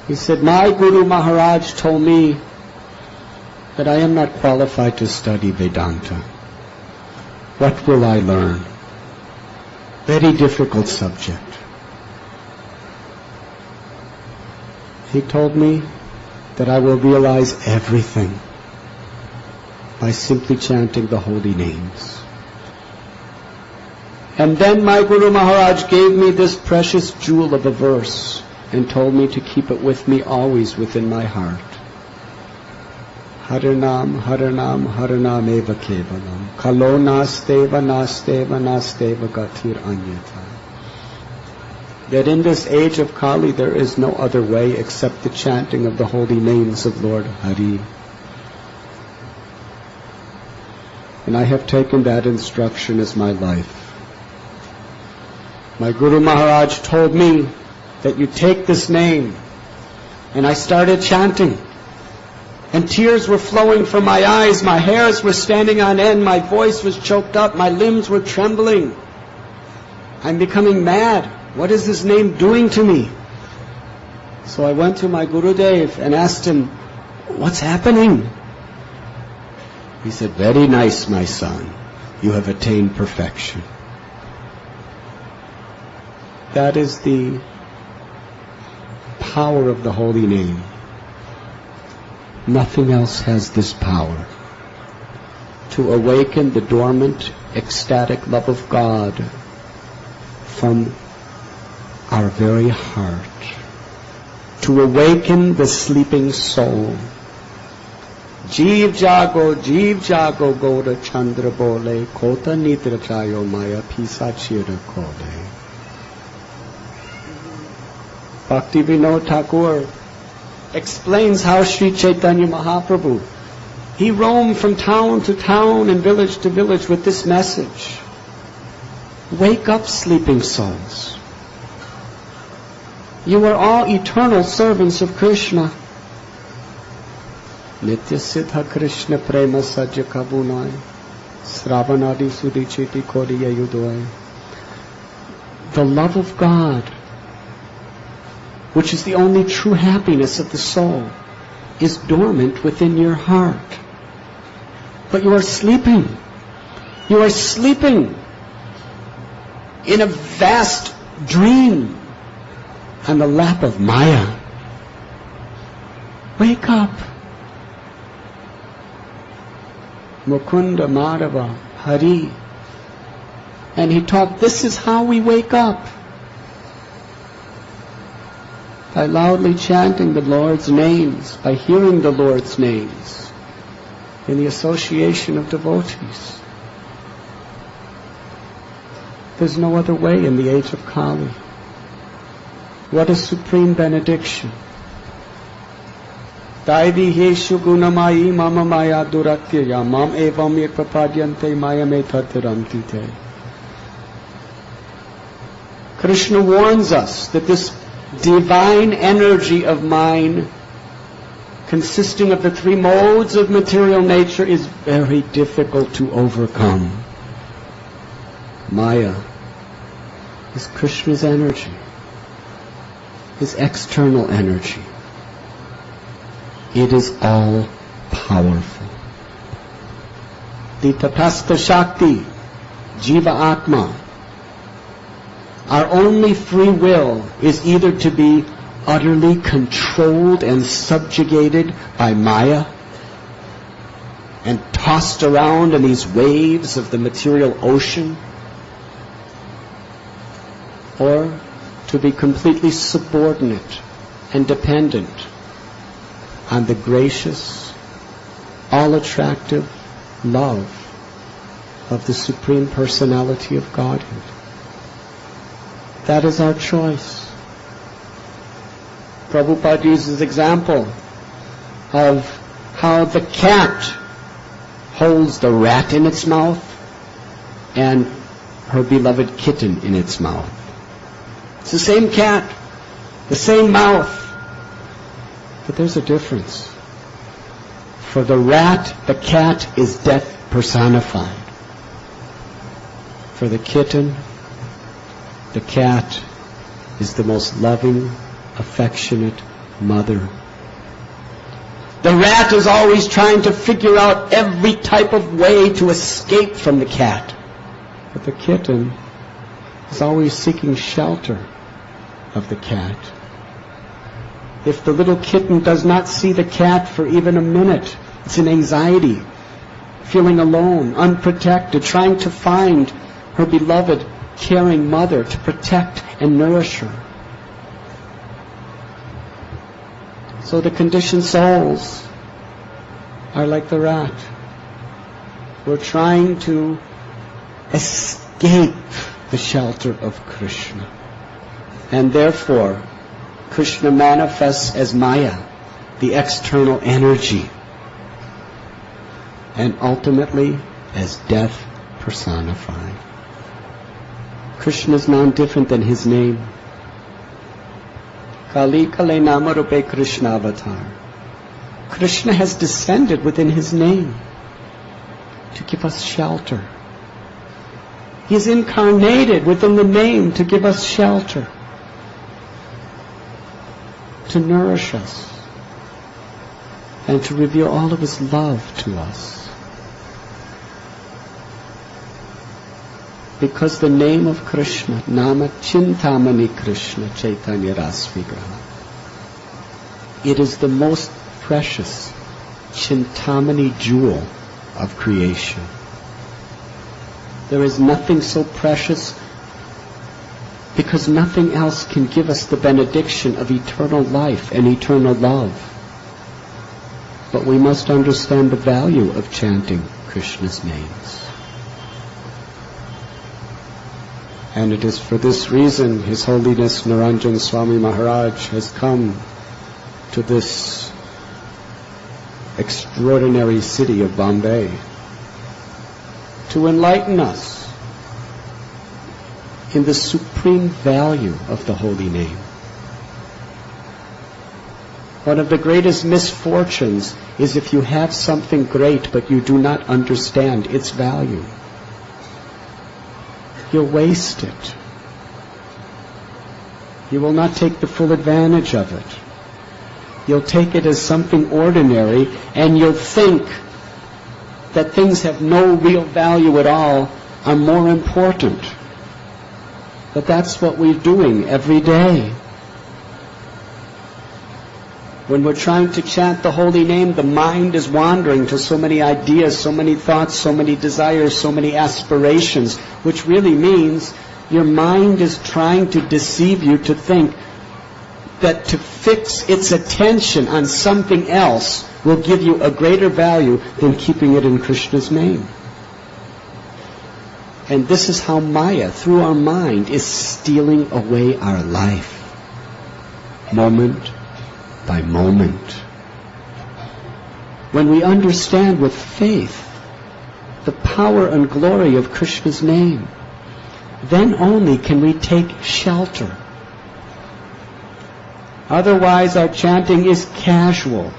He said, my Guru Maharaj told me that I am not qualified to study Vedanta. What will I learn? Very difficult subject. He told me that I will realize everything by simply chanting the holy names. And then my Guru Maharaj gave me this precious jewel of a verse and told me to keep it with me always within my heart. Harinam eva kevalam kalo nasteva gatir anyata. That in this age of Kali there is no other way except the chanting of the holy names of Lord Hari. And I have taken that instruction as my life. My Guru Maharaj told me that you take this name, and I started chanting. And tears were flowing from my eyes, my hairs were standing on end, my voice was choked up, my limbs were trembling. I'm becoming mad. What is this name doing to me? So I went to my Gurudev and asked him, what's happening? He said, very nice, my son. You have attained perfection. That is the power of the holy name. Nothing else has this power to awaken the dormant, ecstatic love of God from our very heart, to awaken the sleeping soul. Jeev jago Gaura Chandra bole, kota nidra chayo maya pisa chira kole. Bhakti Vinod Thakur explains how Sri Chaitanya Mahaprabhu, he roamed from town to town and village to village with this message. Wake up, sleeping souls. You are all eternal servants of Krishna. Nitya Siddha Krishna Prema Sajya Kabunai Sravanadi Sudichiti Koriya Yudoi. The love of God, which is the only true happiness of the soul, is dormant within your heart. But you are sleeping. You are sleeping in a vast dream on the lap of Maya. Wake up. Mukunda Madhava Hari. And he taught, this is how we wake up. By loudly chanting the Lord's names, by hearing the Lord's names, in the association of devotees. There's no other way in the age of Kali. What a supreme benediction. Daivi heshu gunamayi mama maya duratyaya mam evam ekpapadyante maya metatiramti te. Krishna warns us that this divine energy of mine, consisting of the three modes of material nature, is very difficult to overcome. Maya is Krishna's energy, his external energy. It is all powerful. The Tatastha Shakti, Jiva Atma, our only free will is either to be utterly controlled and subjugated by Maya and tossed around in these waves of the material ocean, or to be completely subordinate and dependent on the gracious, all-attractive love of the Supreme Personality of Godhead. That is our choice. Prabhupada uses example of how the cat holds the rat in its mouth and her beloved kitten in its mouth. It's the same cat, the same mouth, but there's a difference. For the rat, the cat is death personified. For the kitten, the cat is the most loving, affectionate mother. The rat is always trying to figure out every type of way to escape from the cat. But the kitten is always seeking shelter of the cat. If the little kitten does not see the cat for even a minute, it's in anxiety, feeling alone, unprotected, trying to find her beloved, caring mother to protect and nourish her. So the conditioned souls are like the rat. We're trying to escape the shelter of Krishna. And therefore, Krishna manifests as Maya, the external energy, and ultimately as death personified. Krishna is non-different than his name. Kali Kale Nama Rupe Krishna Avatar. Krishna has descended within his name to give us shelter. He is incarnated within the name to give us shelter, to nourish us, and to reveal all of his love to us. Because the name of Krishna, Nama Chintamani Krishna Chaitanya Rasvigraha, it is the most precious Chintamani jewel of creation. There is nothing so precious, because nothing else can give us the benediction of eternal life and eternal love. But we must understand the value of chanting Krishna's names. And it is for this reason His Holiness Naranjan Swami Maharaj has come to to this extraordinary city of Bombay to enlighten us in the supreme value of the holy name. One of the greatest misfortunes is if you have something great but you do not understand its value. You'll waste it. You will not take the full advantage of it. You'll take it as something ordinary, and you'll think that things have no real value at all are more important. But that's what we're doing every day. When we're trying to chant the holy name, the mind is wandering to so many ideas, so many thoughts, so many desires, so many aspirations, which really means your mind is trying to deceive you to think that to fix its attention on something else will give you a greater value than keeping it in Krishna's name. And this is how Maya, through our mind, is stealing away our life, moment by moment. When we understand with faith the power and glory of Krishna's name, then only can we take shelter. Otherwise, our chanting is casual,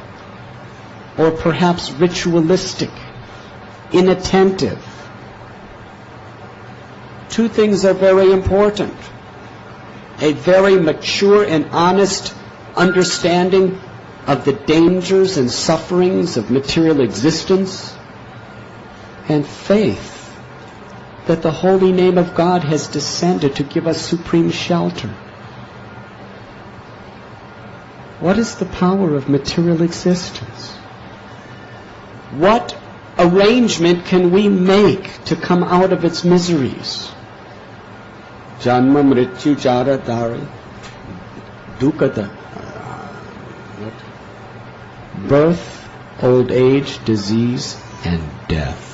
or perhaps ritualistic, inattentive. Two things are very important: a very mature and honest understanding of the dangers and sufferings of material existence, and faith that the holy name of God has descended to give us supreme shelter. What is the power of material existence? What arrangement can we make to come out of its miseries? Janma mrityu jara dhara dukkha. Birth, old age, disease, and death.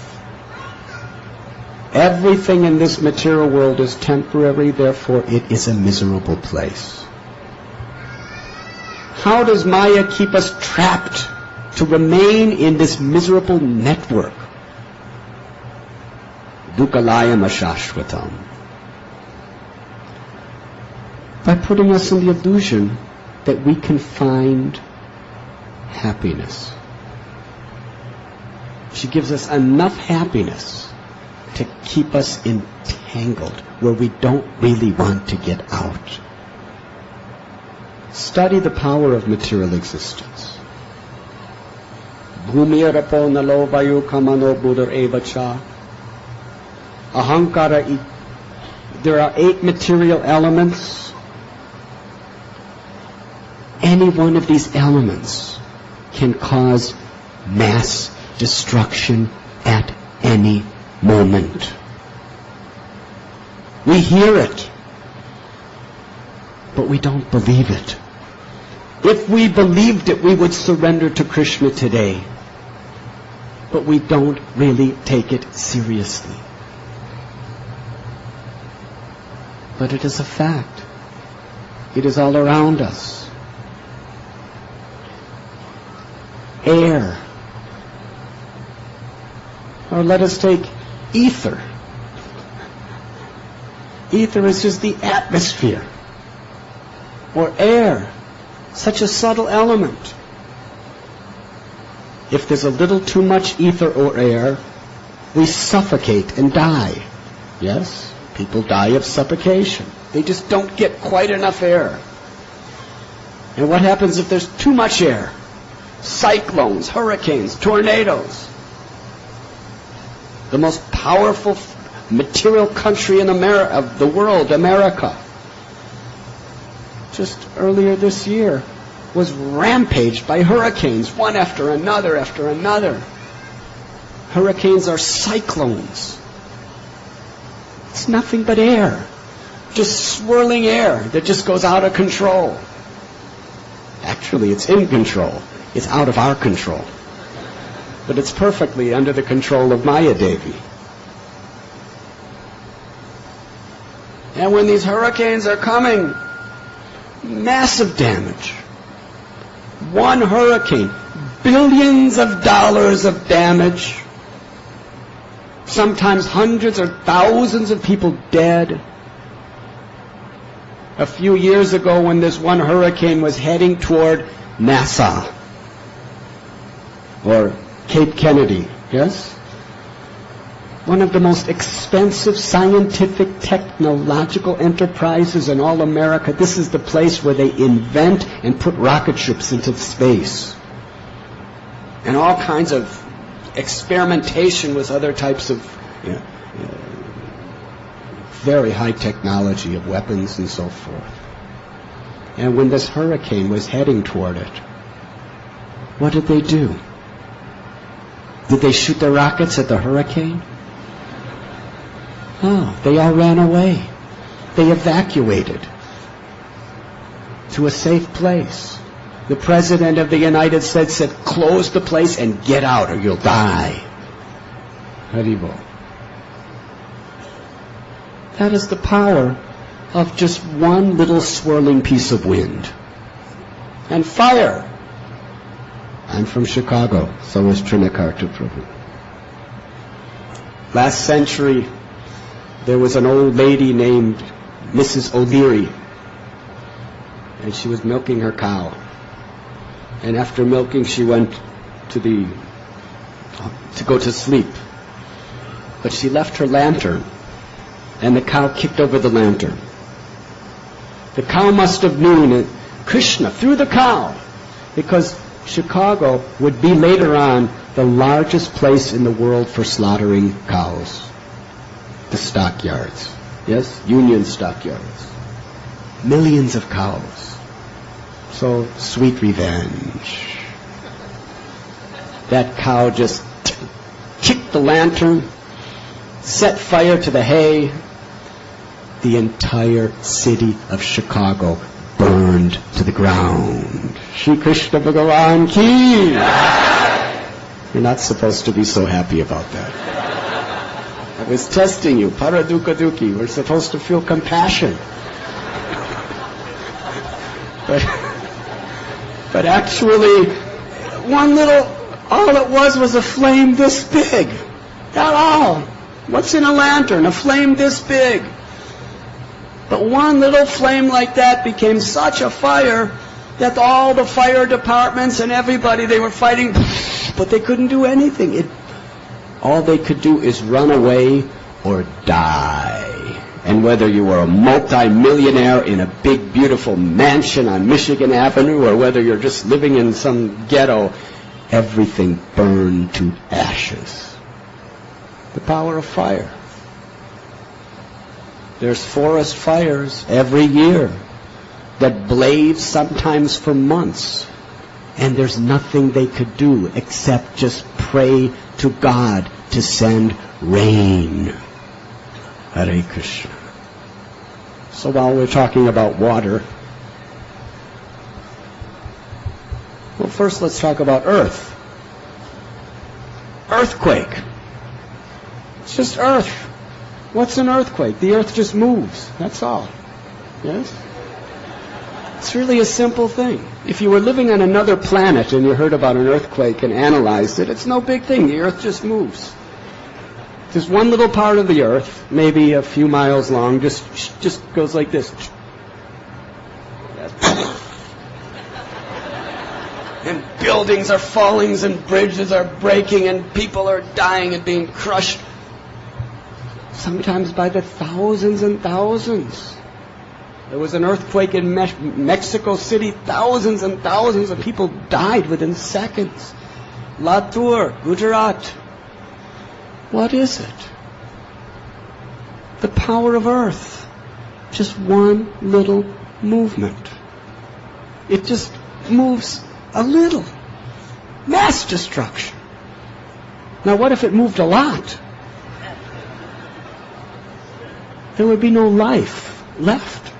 Everything in this material world is temporary, therefore it is a miserable place. How does Maya keep us trapped to remain in this miserable network? Dukkalayam ashashvatam. By putting us in the illusion that we can find happiness. She gives us enough happiness to keep us entangled where we don't really want to get out. Study the power of material existence. Bhumi rapo nalo vayu kamano buddhar evacha. Ahankara. There are 8 material elements. Any one of these elements can cause mass destruction at any moment. We hear it, but we don't believe it. If we believed it, we would surrender to Krishna today. But we don't really take it seriously. But it is a fact. It is all around us. Air. Or let us take ether. Ether is just the atmosphere. Or air. Such a subtle element. If there's a little too much ether or air, we suffocate and die. Yes? People die of suffocation. They just don't get quite enough air. And what happens if there's too much air? Cyclones, hurricanes, tornadoes. The most powerful material country in of the world, America, just earlier this year, was rampaged by hurricanes, one after another after another. Hurricanes are cyclones. It's nothing but air. Just swirling air that just goes out of control. Actually, it's in control. It's out of our control. But it's perfectly under the control of Maya Devi. And when these hurricanes are coming, massive damage. One hurricane, billions of dollars of damage, sometimes hundreds or thousands of people dead. A few years ago, when this one hurricane was heading toward NASA or Cape Kennedy, yes? One of the most expensive scientific technological enterprises in all America. This is the place where they invent and put rocket ships into space. And all kinds of experimentation with other types of very high technology of weapons and so forth. And when this hurricane was heading toward it, what did they do? Did they shoot their rockets at the hurricane? Oh, they all ran away. They evacuated to a safe place. The President of the United States said, close the place and get out or you'll die. Haribol. That is the power of just one little swirling piece of wind. And fire. I'm from Chicago, so is Trinakarta Prabhu. Last century, there was an old lady named Mrs. O'Leary, and she was milking her cow. And after milking, she went to go to sleep. But she left her lantern, and the cow kicked over the lantern. The cow must have known Krishna through the cow, because Chicago would be later on the largest place in the world for slaughtering cows. The stockyards. Yes? Union stockyards. Millions of cows. So, sweet revenge. That cow just kicked the lantern, set fire to the hay. The entire city of Chicago burned to the ground. Shri Krishna Bhagavan ki! You're not supposed to be so happy about that. I was testing you. Paraduka duki. We're supposed to feel compassion. But actually, all it was a flame this big. That's all. What's in a lantern? A flame this big. But one little flame like that became such a fire that all the fire departments and everybody, they were fighting, but they couldn't do anything. All they could do is run away or die. And whether you were a multi-millionaire in a big, beautiful mansion on Michigan Avenue or whether you're just living in some ghetto, everything burned to ashes. The power of fire. There's forest fires every year that blaze sometimes for months. And there's nothing they could do except just pray to God to send rain. Hare Krishna. So while we're talking about water, well, first let's talk about earth. Earthquake. It's just earth. What's an earthquake? The earth just moves. That's all. Yes? It's really a simple thing. If you were living on another planet and you heard about an earthquake and analyzed it, it's no big thing. The earth just moves. There's one little part of the earth, maybe a few miles long, just goes like this. And buildings are falling and bridges are breaking and people are dying and being crushed. Sometimes by the thousands and thousands. There was an earthquake in Mexico City. Thousands and thousands of people died within seconds. Latur, Gujarat. What is it? The power of earth. Just one little movement. It just moves a little. Mass destruction. Now what if it moved a lot? There would be no life left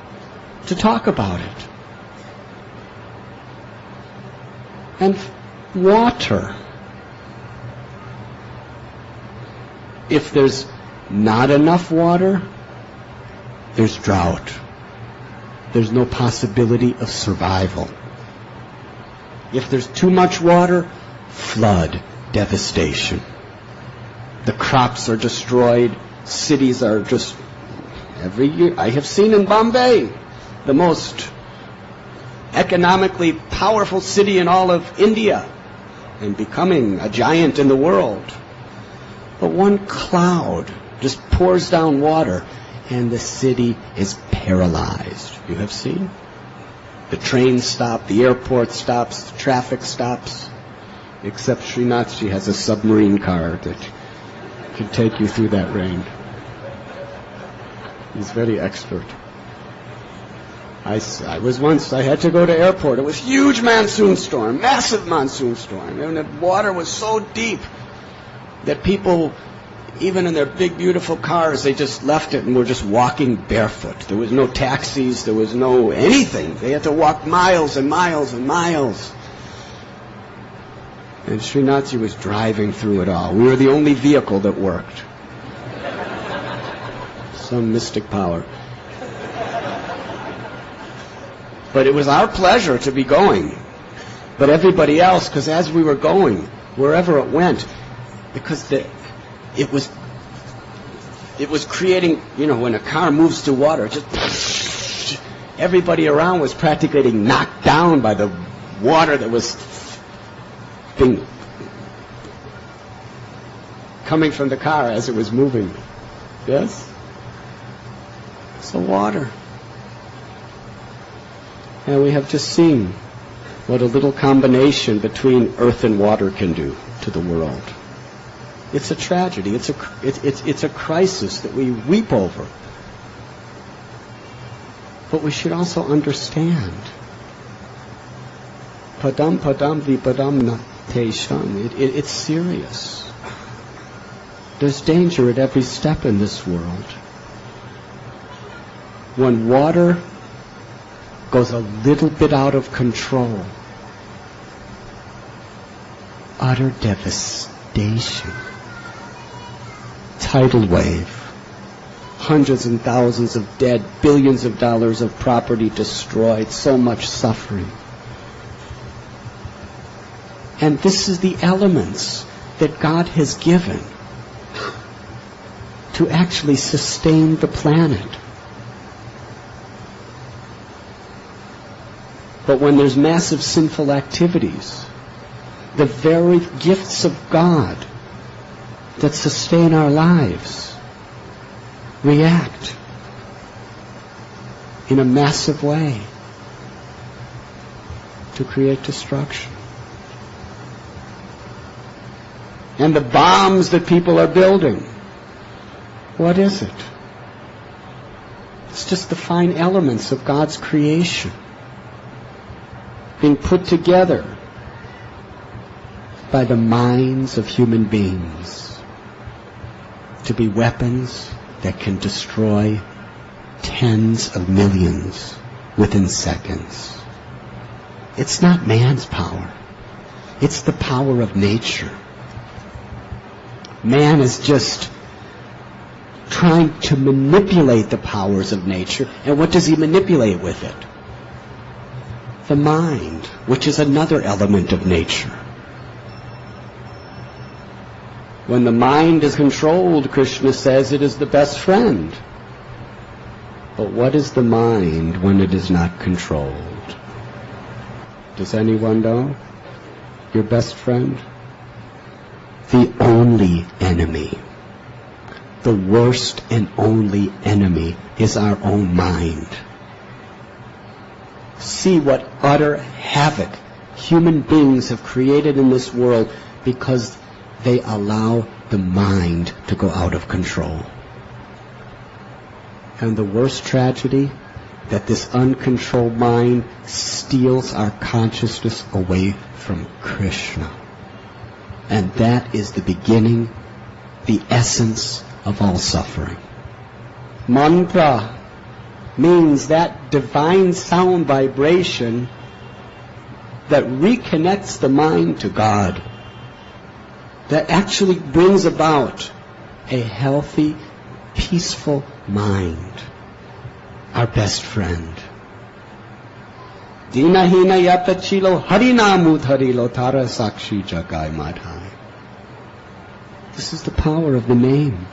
to talk about it. And water. If there's not enough water, there's drought. There's no possibility of survival. If there's too much water, flood, devastation. The crops are destroyed. Cities are just, every year, I have seen in Bombay, the most economically powerful city in all of India, and becoming a giant in the world. But one cloud just pours down water, and the city is paralyzed. You have seen? The trains stop, the airport stops, the traffic stops, except Srinathji has a submarine car that can take you through that rain. He's very expert. I had to go to airport. It was huge monsoon storm, massive monsoon storm. And the water was so deep that people, even in their big, beautiful cars, they just left it and were just walking barefoot. There was no taxis. There was no anything. They had to walk miles and miles and miles. And Srinathji was driving through it all. We were the only vehicle that worked. Some mystic power. But it was our pleasure to be going. But everybody else, because as we were going, wherever it went, because it was creating, when a car moves through water, just everybody around was practically getting knocked down by the water that was coming from the car as it was moving. Yes? So water. And we have just seen what a little combination between earth and water can do to the world. It's a tragedy. It's a crisis that we weep over. But we should also understand. Padam padam vipadam na tesham. It's serious. There's danger at every step in this world. When water goes a little bit out of control, utter devastation. Tidal wave. Hundreds and thousands of dead, billions of dollars of property destroyed, so much suffering. And this is the elements that God has given to actually sustain the planet. But when there's massive sinful activities, the very gifts of God that sustain our lives react in a massive way to create destruction. And the bombs that people are building, what is it? It's just the fine elements of God's creation being put together by the minds of human beings to be weapons that can destroy tens of millions within seconds. It's not man's power. It's the power of nature. Man is just trying to manipulate the powers of nature. And what does he manipulate with it? The mind, which is another element of nature. When the mind is controlled, Krishna says it is the best friend. But what is the mind when it is not controlled? Does anyone know? Your best friend? The only enemy. The worst and only enemy is our own mind. See what utter havoc human beings have created in this world because they allow the mind to go out of control. And the worst tragedy, that this uncontrolled mind steals our consciousness away from Krishna. And that is the beginning, the essence of all suffering. Mantra means that divine sound vibration that reconnects the mind to God, that actually brings about a healthy, peaceful mind, our best friend. Dinahina yapachilo harinamu dharilo tara sakshi jagai madhai. This is the power of the name.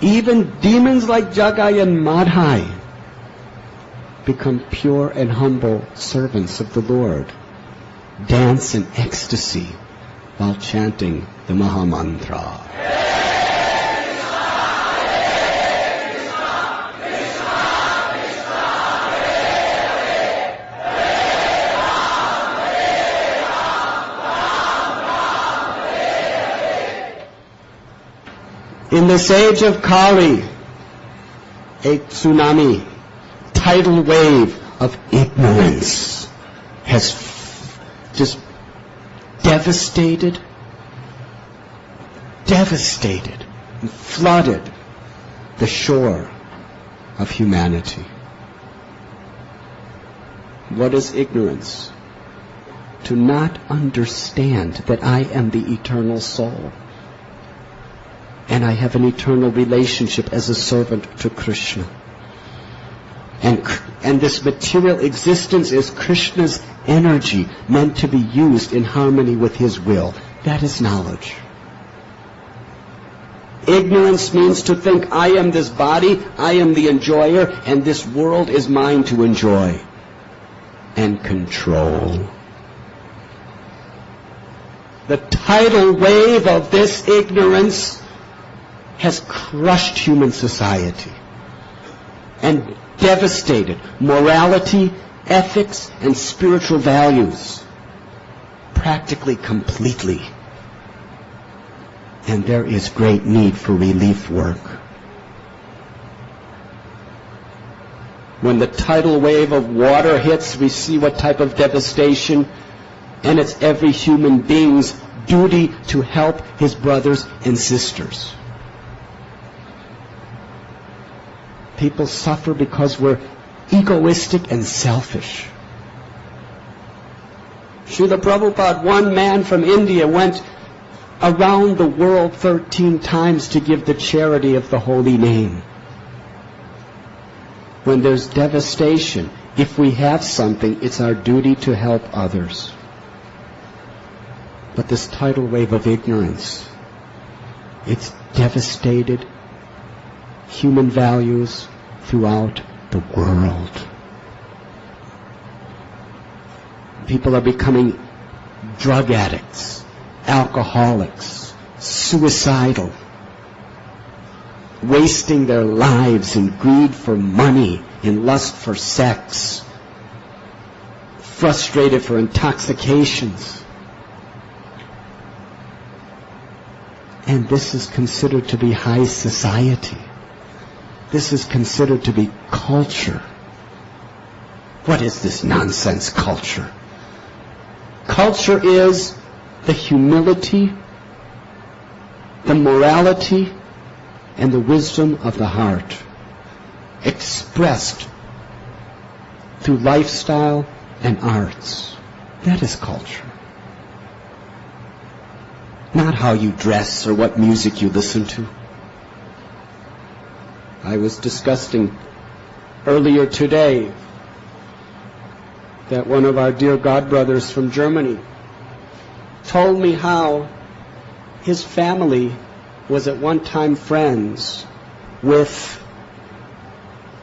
Even demons like Jagai and Madhai become pure and humble servants of the Lord. Dance in ecstasy while chanting the Mahamantra. In this age of Kali, a tsunami, tidal wave of ignorance has just devastated, and flooded the shore of humanity. What is ignorance? To not understand that I am the eternal soul. And I have an eternal relationship as a servant to Krishna. And this material existence is Krishna's energy meant to be used in harmony with his will. That is knowledge. Ignorance means to think I am this body, I am the enjoyer, and this world is mine to enjoy and control. The tidal wave of this ignorance has crushed human society and devastated morality, ethics, and spiritual values practically completely. And there is great need for relief work. When the tidal wave of water hits, we see what type of devastation, and it's every human being's duty to help his brothers and sisters. People suffer because we're egoistic and selfish. Srila Prabhupada, one man from India, went around the world 13 times to give the charity of the holy name. When there's devastation, if we have something, it's our duty to help others. But this tidal wave of ignorance, it's devastated human values throughout the world. People are becoming drug addicts, alcoholics, suicidal, wasting their lives in greed for money, in lust for sex, frustrated for intoxications. And this is considered to be high society. This is considered to be culture. What is this nonsense culture? Culture is the humility, the morality, and the wisdom of the heart, expressed through lifestyle and arts. That is culture. Not how you dress or what music you listen to. I was discussing earlier today that one of our dear godbrothers from Germany told me how his family was at one time friends with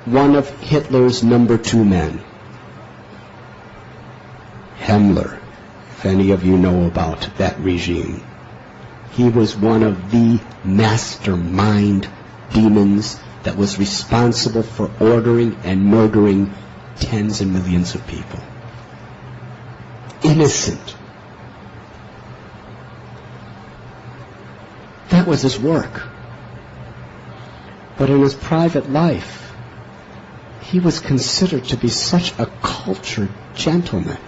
one of Hitler's number 2 men, Himmler, if any of you know about that regime. He was one of the mastermind demons that was responsible for ordering and murdering tens of millions of people. Innocent. That was his work. But in his private life, he was considered to be such a cultured gentleman.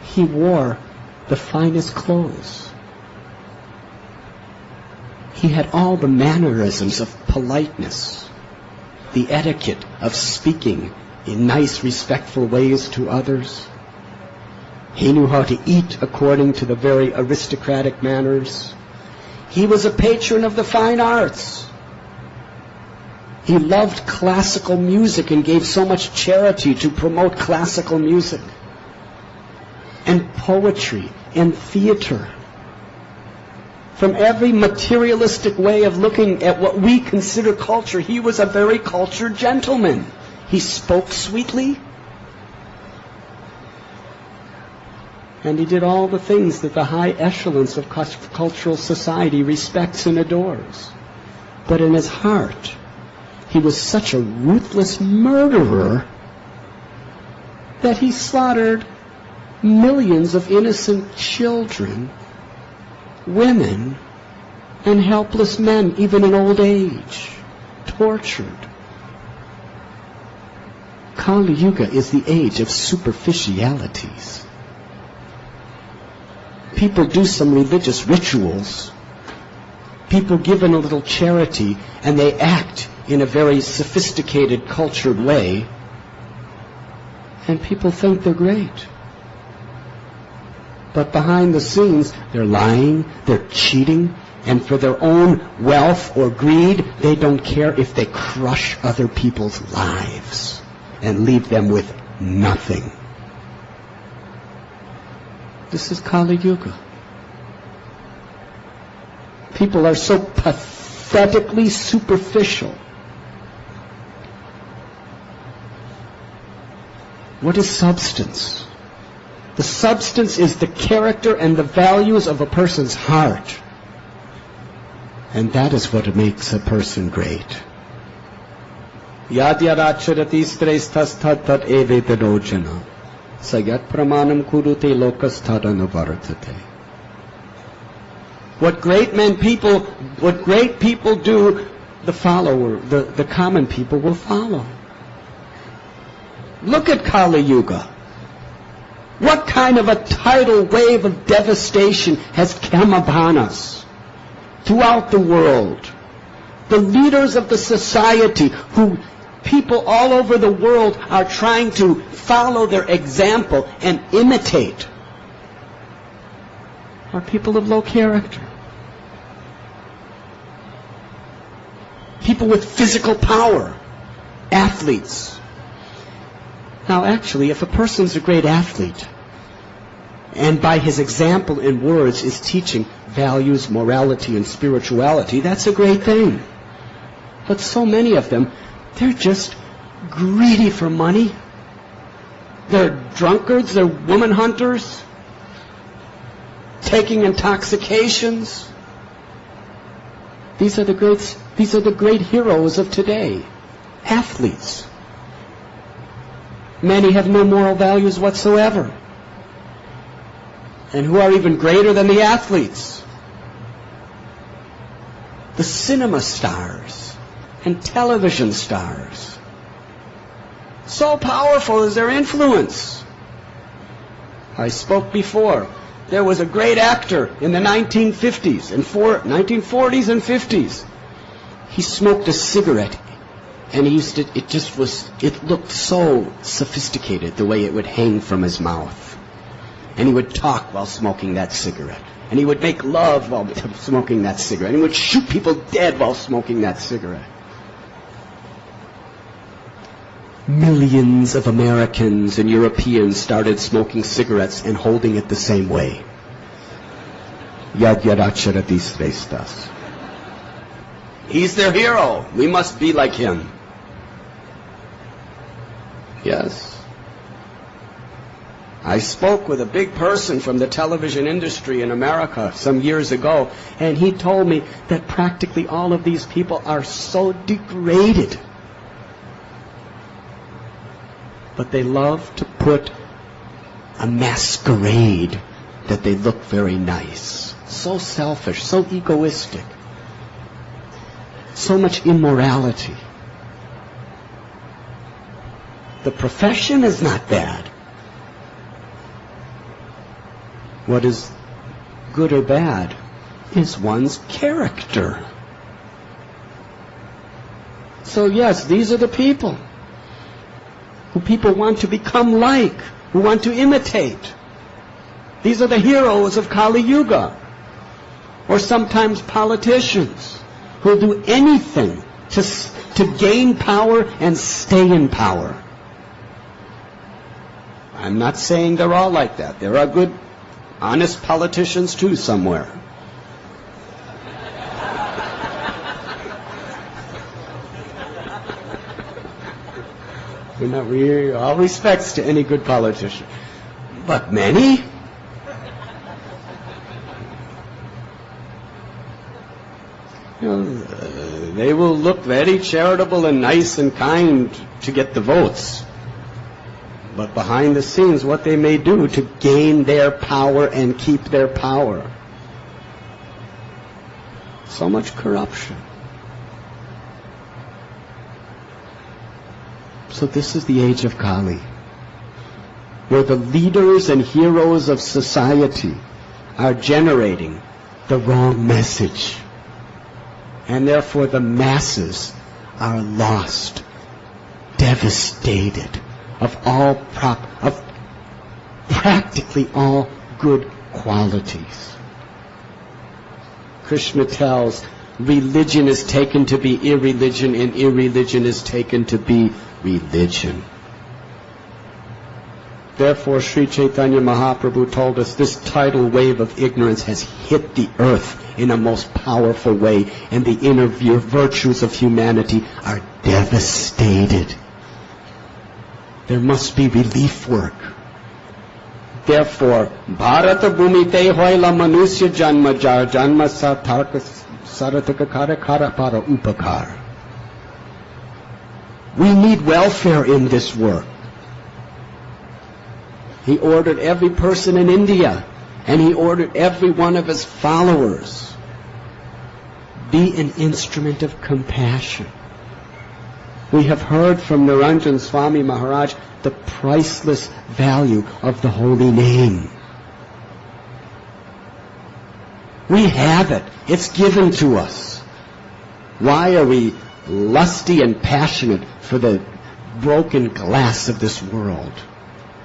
He wore the finest clothes. He had all the mannerisms of politeness, the etiquette of speaking in nice, respectful ways to others. He knew how to eat according to the very aristocratic manners. He was a patron of the fine arts. He loved classical music and gave so much charity to promote classical music, and poetry, and theater. From every materialistic way of looking at what we consider culture, he was a very cultured gentleman. He spoke sweetly, and he did all the things that the high echelons of cultural society respects and adores. But in his heart, he was such a ruthless murderer that he slaughtered millions of innocent children, women, and helpless men, even in old age, tortured. Kali Yuga is the age of superficialities. People do some religious rituals. People give in a little charity, and they act in a very sophisticated, cultured way, and people think they're great. But behind the scenes, they're lying, they're cheating, and for their own wealth or greed, they don't care if they crush other people's lives and leave them with nothing. This is Kali Yuga. People are so pathetically superficial. What is substance? The substance is the character and the values of a person's heart. And that is what makes a person great. Yadyaracharati sthasthat tad evetanojana sayat pramanam kurute lokasthadanavaratate. What great people do, the common people will follow. Look at Kali Yuga. What kind of a tidal wave of devastation has come upon us throughout the world? The leaders of the society, who people all over the world are trying to follow their example and imitate, are people of low character. People with physical power, athletes. Now actually, if a person's a great athlete, and by his example in words is teaching values, morality, and spirituality, that's a great thing. But so many of them, they're just greedy for money. They're drunkards, they're woman hunters, taking intoxications. These are the great heroes of today, athletes. Many have no moral values whatsoever. And who are even greater than the athletes? The cinema stars and television stars. So powerful is their influence. I spoke before. There was a great actor in the 1950s and 1940s and 50s. He smoked a cigarette, and it looked so sophisticated the way it would hang from his mouth. And he would talk while smoking that cigarette. And he would make love while smoking that cigarette. And he would shoot people dead while smoking that cigarette. Millions of Americans and Europeans started smoking cigarettes and holding it the same way. Yadyaracharati srestas. He's their hero. We must be like him. Yes. I spoke with a big person from the television industry in America some years ago, and he told me that practically all of these people are so degraded. But they love to put a masquerade that they look very nice. So selfish, so egoistic. So much immorality. The profession is not bad. What is good or bad is one's character. So yes, these are the people who people want to become like, who want to imitate. These are the heroes of Kali Yuga. Or sometimes politicians who will do anything to gain power and stay in power. I'm not saying they're all like that. There are good, honest politicians too somewhere. All respects to any good politician. But many? They will look very charitable and nice and kind to get the votes. But behind the scenes, what they may do to gain their power and keep their power. So much corruption. So this is the age of Kali, where the leaders and heroes of society are generating the wrong message. And therefore the masses are lost, devastated of practically all good qualities. Krishna tells, religion is taken to be irreligion, and irreligion is taken to be religion. Therefore, Sri Chaitanya Mahaprabhu told us this tidal wave of ignorance has hit the earth in a most powerful way, and the inner virtues of humanity are devastated. There must be relief work. Therefore, Bharata Bhumite Hoila Manusya Janma Jar Janma Sarataka Kara Kara Para Upakar. We need welfare in this work. He ordered every person in India, and he ordered every one of his followers, be an instrument of compassion. We have heard from Radhanath Swami Maharaj the priceless value of the holy name. We have it. It's given to us. Why are we lusty and passionate for the broken glass of this world?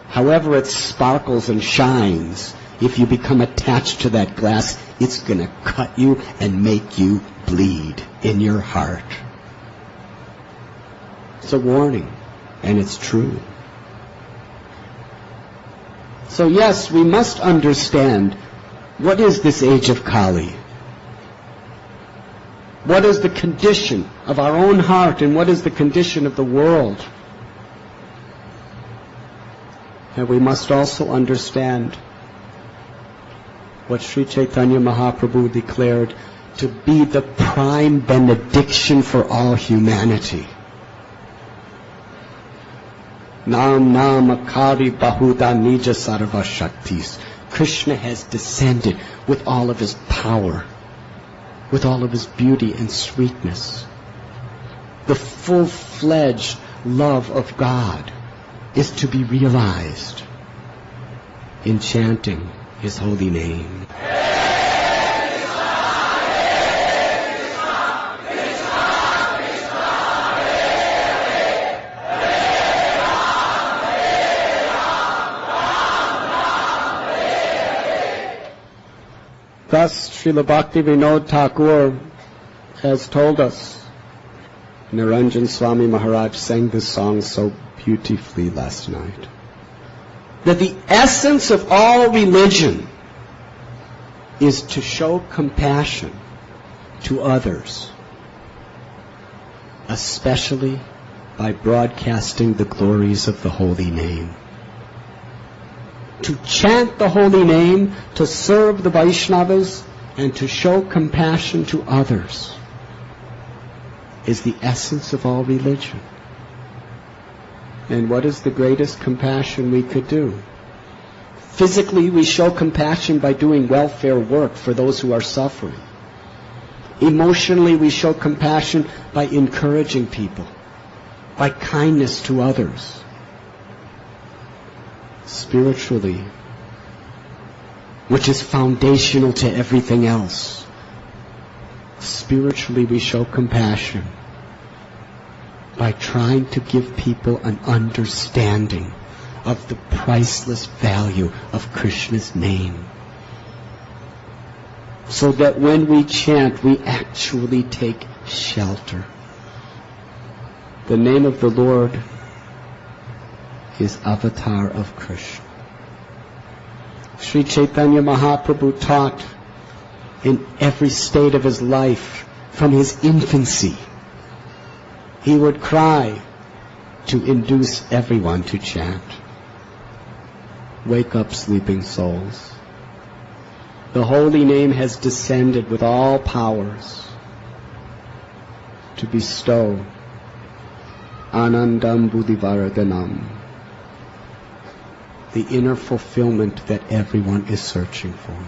However it sparkles and shines, if you become attached to that glass, it's going to cut you and make you bleed in your heart. It's a warning, and it's true. So yes, we must understand, what is this age of Kali? What is the condition of our own heart, and what is the condition of the world? And we must also understand what Sri Chaitanya Mahaprabhu declared to be the prime benediction for all humanity. Nam Akari Bahuda Nija Sarva Shaktis. Krishna has descended with all of his power, with all of his beauty and sweetness. The full-fledged love of God is to be realized in chanting his holy name. Thus, Srila Bhakti Vinod Thakur has told us. Niranjan Swami Maharaj sang this song so beautifully last night, that the essence of all religion is to show compassion to others, especially by broadcasting the glories of the holy name. To chant the holy name, to serve the Vaishnavas, and to show compassion to others is the essence of all religion. And what is the greatest compassion we could do? Physically, we show compassion by doing welfare work for those who are suffering. Emotionally, we show compassion by encouraging people, by kindness to others. Spiritually, which is foundational to everything else, spiritually we show compassion by trying to give people an understanding of the priceless value of Krishna's name, so that when we chant, we actually take shelter The name of the Lord is Avatar of Krishna. Sri Chaitanya Mahaprabhu taught in every state of his life, from his infancy. He would cry to induce everyone to chant. Wake up, sleeping souls. The holy name has descended with all powers to bestow Anandam Buddhivardhanam, the inner fulfillment that everyone is searching for.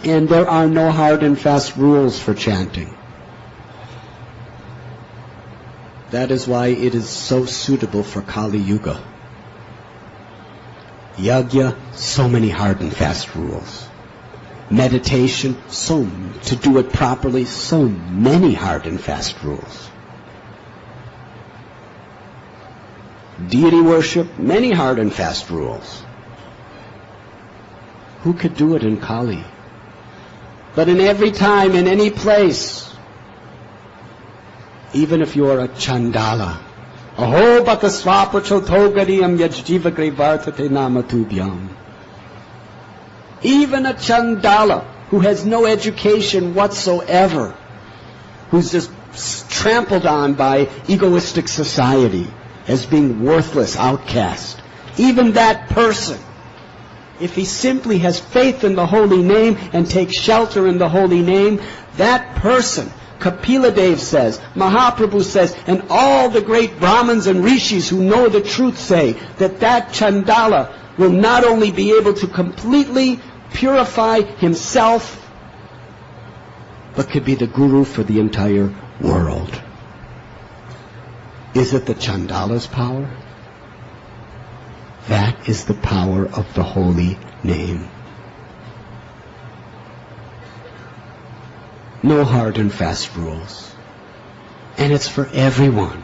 And there are no hard and fast rules for chanting. That is why it is so suitable for Kali Yuga. Yajna, so many hard and fast rules. Meditation, to do it properly, so many hard and fast rules. Deity worship, many hard and fast rules. Who could do it in Kali? But in every time, in any place, even if you are a Chandala, Aho Bataswapa Chotogariyam Yajjiva Grivartate Namatubhyam. Even a Chandala who has no education whatsoever, who's just trampled on by egoistic society as being worthless, outcast, even that person, if he simply has faith in the holy name and takes shelter in the holy name, that person, Kapila Dev says, Mahaprabhu says, and all the great Brahmins and Rishis who know the truth say that that Chandala will not only be able to completely purify himself, but could be the guru for the entire world. Is it the Chandala's power? That is the power of the holy name. No hard and fast rules. And it's for everyone.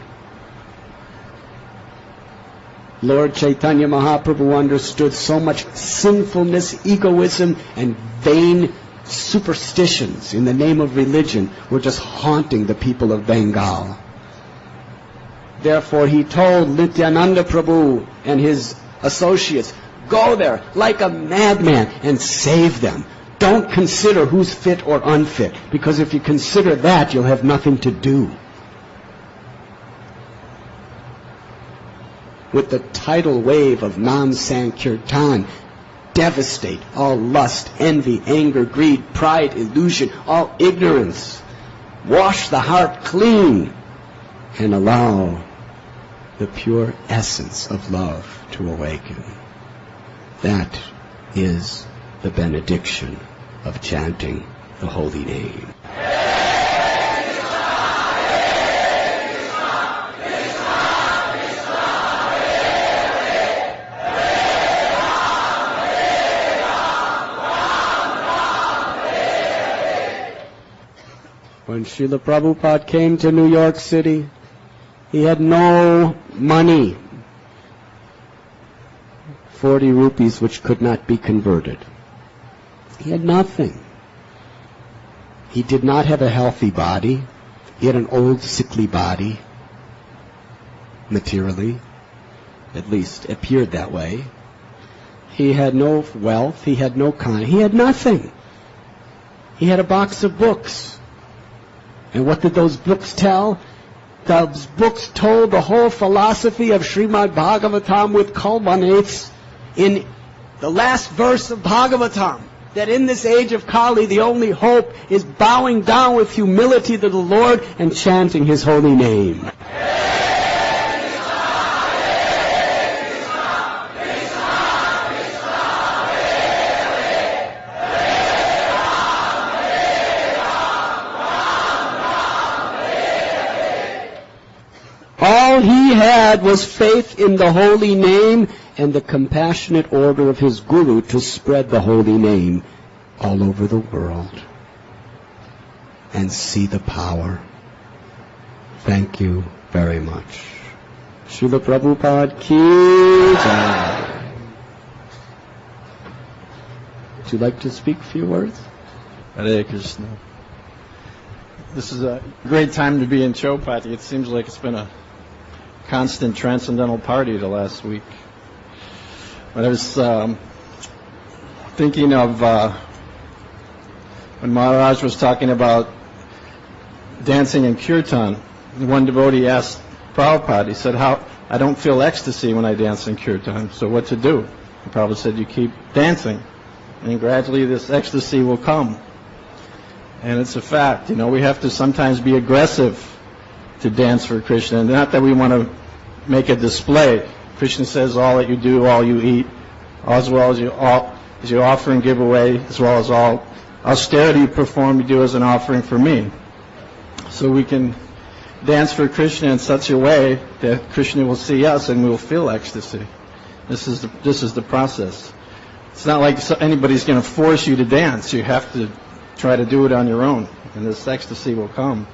Lord Chaitanya Mahaprabhu understood so much sinfulness, egoism, and vain superstitions in the name of religion were just haunting the people of Bengal. Therefore he told Nityananda Prabhu and his associates, go there like a madman and save them. Don't consider who's fit or unfit, because if you consider that, you'll have nothing to do. With the tidal wave of Nam Sankirtan, devastate all lust, envy, anger, greed, pride, illusion, all ignorance. Wash the heart clean and allow the pure essence of love to awaken. That is the benediction of chanting the holy name. When Srila Prabhupada came to New York City, he had no money, 40 rupees which could not be converted. He had nothing. He did not have a healthy body. He had an old, sickly body, materially. At least appeared that way. He had no wealth. He had no he had nothing. He had a box of books. And what did those books tell? Those books told the whole philosophy of Srimad Bhagavatam with culminates in the last verse of Bhagavatam, that in this age of Kali, the only hope is bowing down with humility to the Lord and chanting His holy name. All he had was faith in the holy name and the compassionate order of his guru to spread the holy name all over the world and see the power. Thank you very much. Srila Prabhupada ki jai. Would you like to speak a few words? Hare Krishna. This is a great time to be in Chopati. It seems like it's been a constant transcendental party the last week. But I was thinking of when Maharaj was talking about dancing in kirtan. One devotee asked Prabhupada, he said, I don't feel ecstasy when I dance in kirtan, so what to do? And Prabhupada said, you keep dancing, and gradually this ecstasy will come. And it's a fact, we have to sometimes be aggressive to dance for Krishna, and not that we want to make a display. Krishna says, all that you do, all you eat, as well as you offer and give away, as well as all austerity you perform, you do as an offering for me. So we can dance for Krishna in such a way that Krishna will see us and we will feel ecstasy. This is the process. It's not like anybody's going to force you to dance. You have to try to do it on your own, and this ecstasy will come.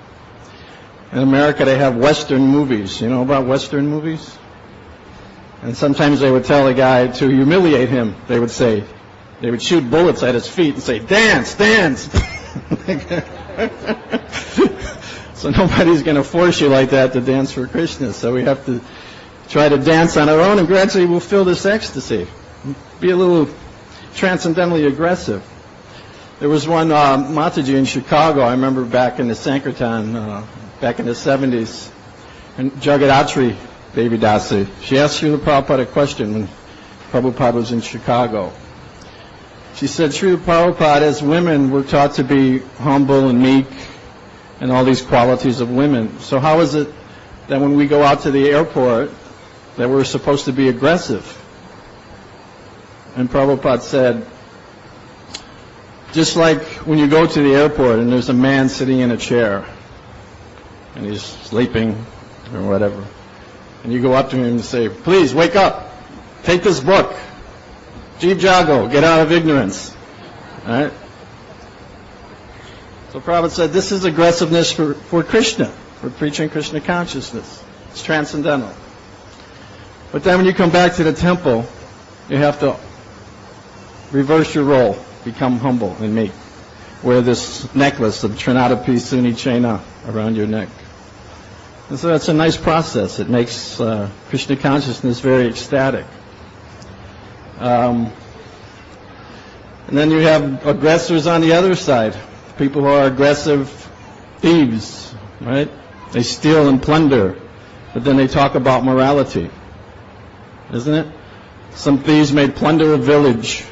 In America, they have Western movies. You know about Western movies? And sometimes they would tell a guy to humiliate him. They would shoot bullets at his feet and say, dance, dance. So nobody's going to force you like that to dance for Krishna. So we have to try to dance on our own, and gradually we'll feel this ecstasy. Be a little transcendentally aggressive. There was one Mataji in Chicago, I remember back in the Sankirtan, back in the 70s, and Jagadatri Devi Dasi. She asked Srila Prabhupada a question when Prabhupada was in Chicago. She said, Srila Prabhupada, as women, we're taught to be humble and meek and all these qualities of women. So how is it that when we go out to the airport that we're supposed to be aggressive? And Prabhupada said, just like when you go to the airport and there's a man sitting in a chair and he's sleeping or whatever, and you go up to him and say, please wake up, take this book, Jeev Jago, get out of ignorance. All right? So Prabhupada said this is aggressiveness for Krishna, for preaching Krishna consciousness. It's transcendental. But then when you come back to the temple, you have to reverse your role, become humble and meek. Wear this necklace of Trinadapi Suni Chena around your neck. And so that's a nice process. It makes Krishna consciousness very ecstatic. And then you have aggressors on the other side. People who are aggressive thieves, right? They steal and plunder, but then they talk about morality. Isn't it? Some thieves may plunder a village,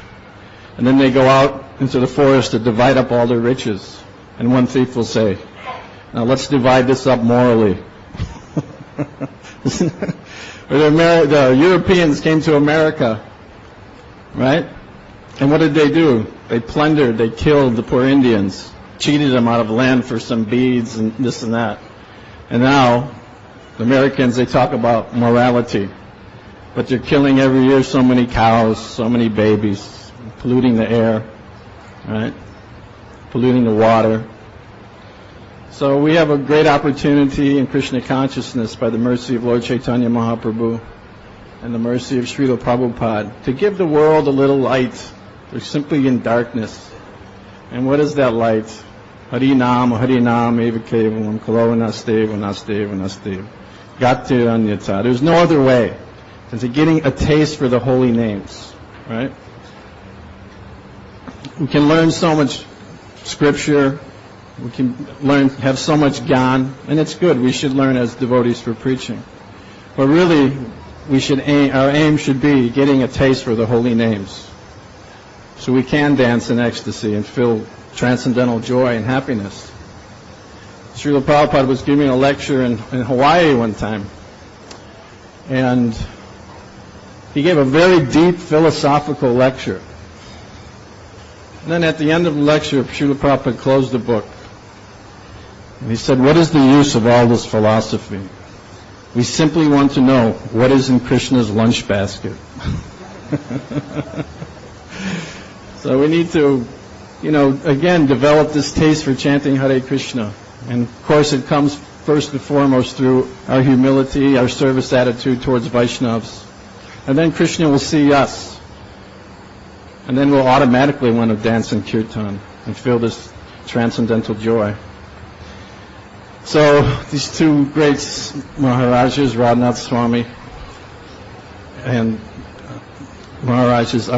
and then they go out into the forest to divide up all their riches. And one thief will say, now let's divide this up morally. The Europeans came to America, right? And what did they do? They plundered, they killed the poor Indians, cheated them out of land for some beads and this and that. And now, the Americans, they talk about morality. But they're killing every year so many cows, so many babies, polluting the air, right? Polluting the water. So we have a great opportunity in Krishna consciousness by the mercy of Lord Chaitanya Mahaprabhu and the mercy of Srila Prabhupada to give the world a little light. They're simply in darkness. And what is that light? Harinam, Harinam, Eva Kevalam, Kalo Nasteva, Nasteva, Nasteva. Gati Anyata. There's no other way than to getting a taste for the holy names, right? We can learn so much scripture. We can have so much gyan, and it's good. We should learn as devotees for preaching. But really, our aim should be getting a taste for the holy names, so we can dance in ecstasy and feel transcendental joy and happiness. Srila Prabhupada was giving a lecture in Hawaii one time, and he gave a very deep philosophical lecture. And then at the end of the lecture, Srila Prabhupada closed the book. And he said, what is the use of all this philosophy? We simply want to know what is in Krishna's lunch basket. So we need to, again, develop this taste for chanting Hare Krishna. And of course it comes first and foremost through our humility, our service attitude towards Vaishnavas. And then Krishna will see us. And then we'll automatically want to dance in kirtan and feel this transcendental joy. So these two great Maharajas, Radhanath Swami and Maharajas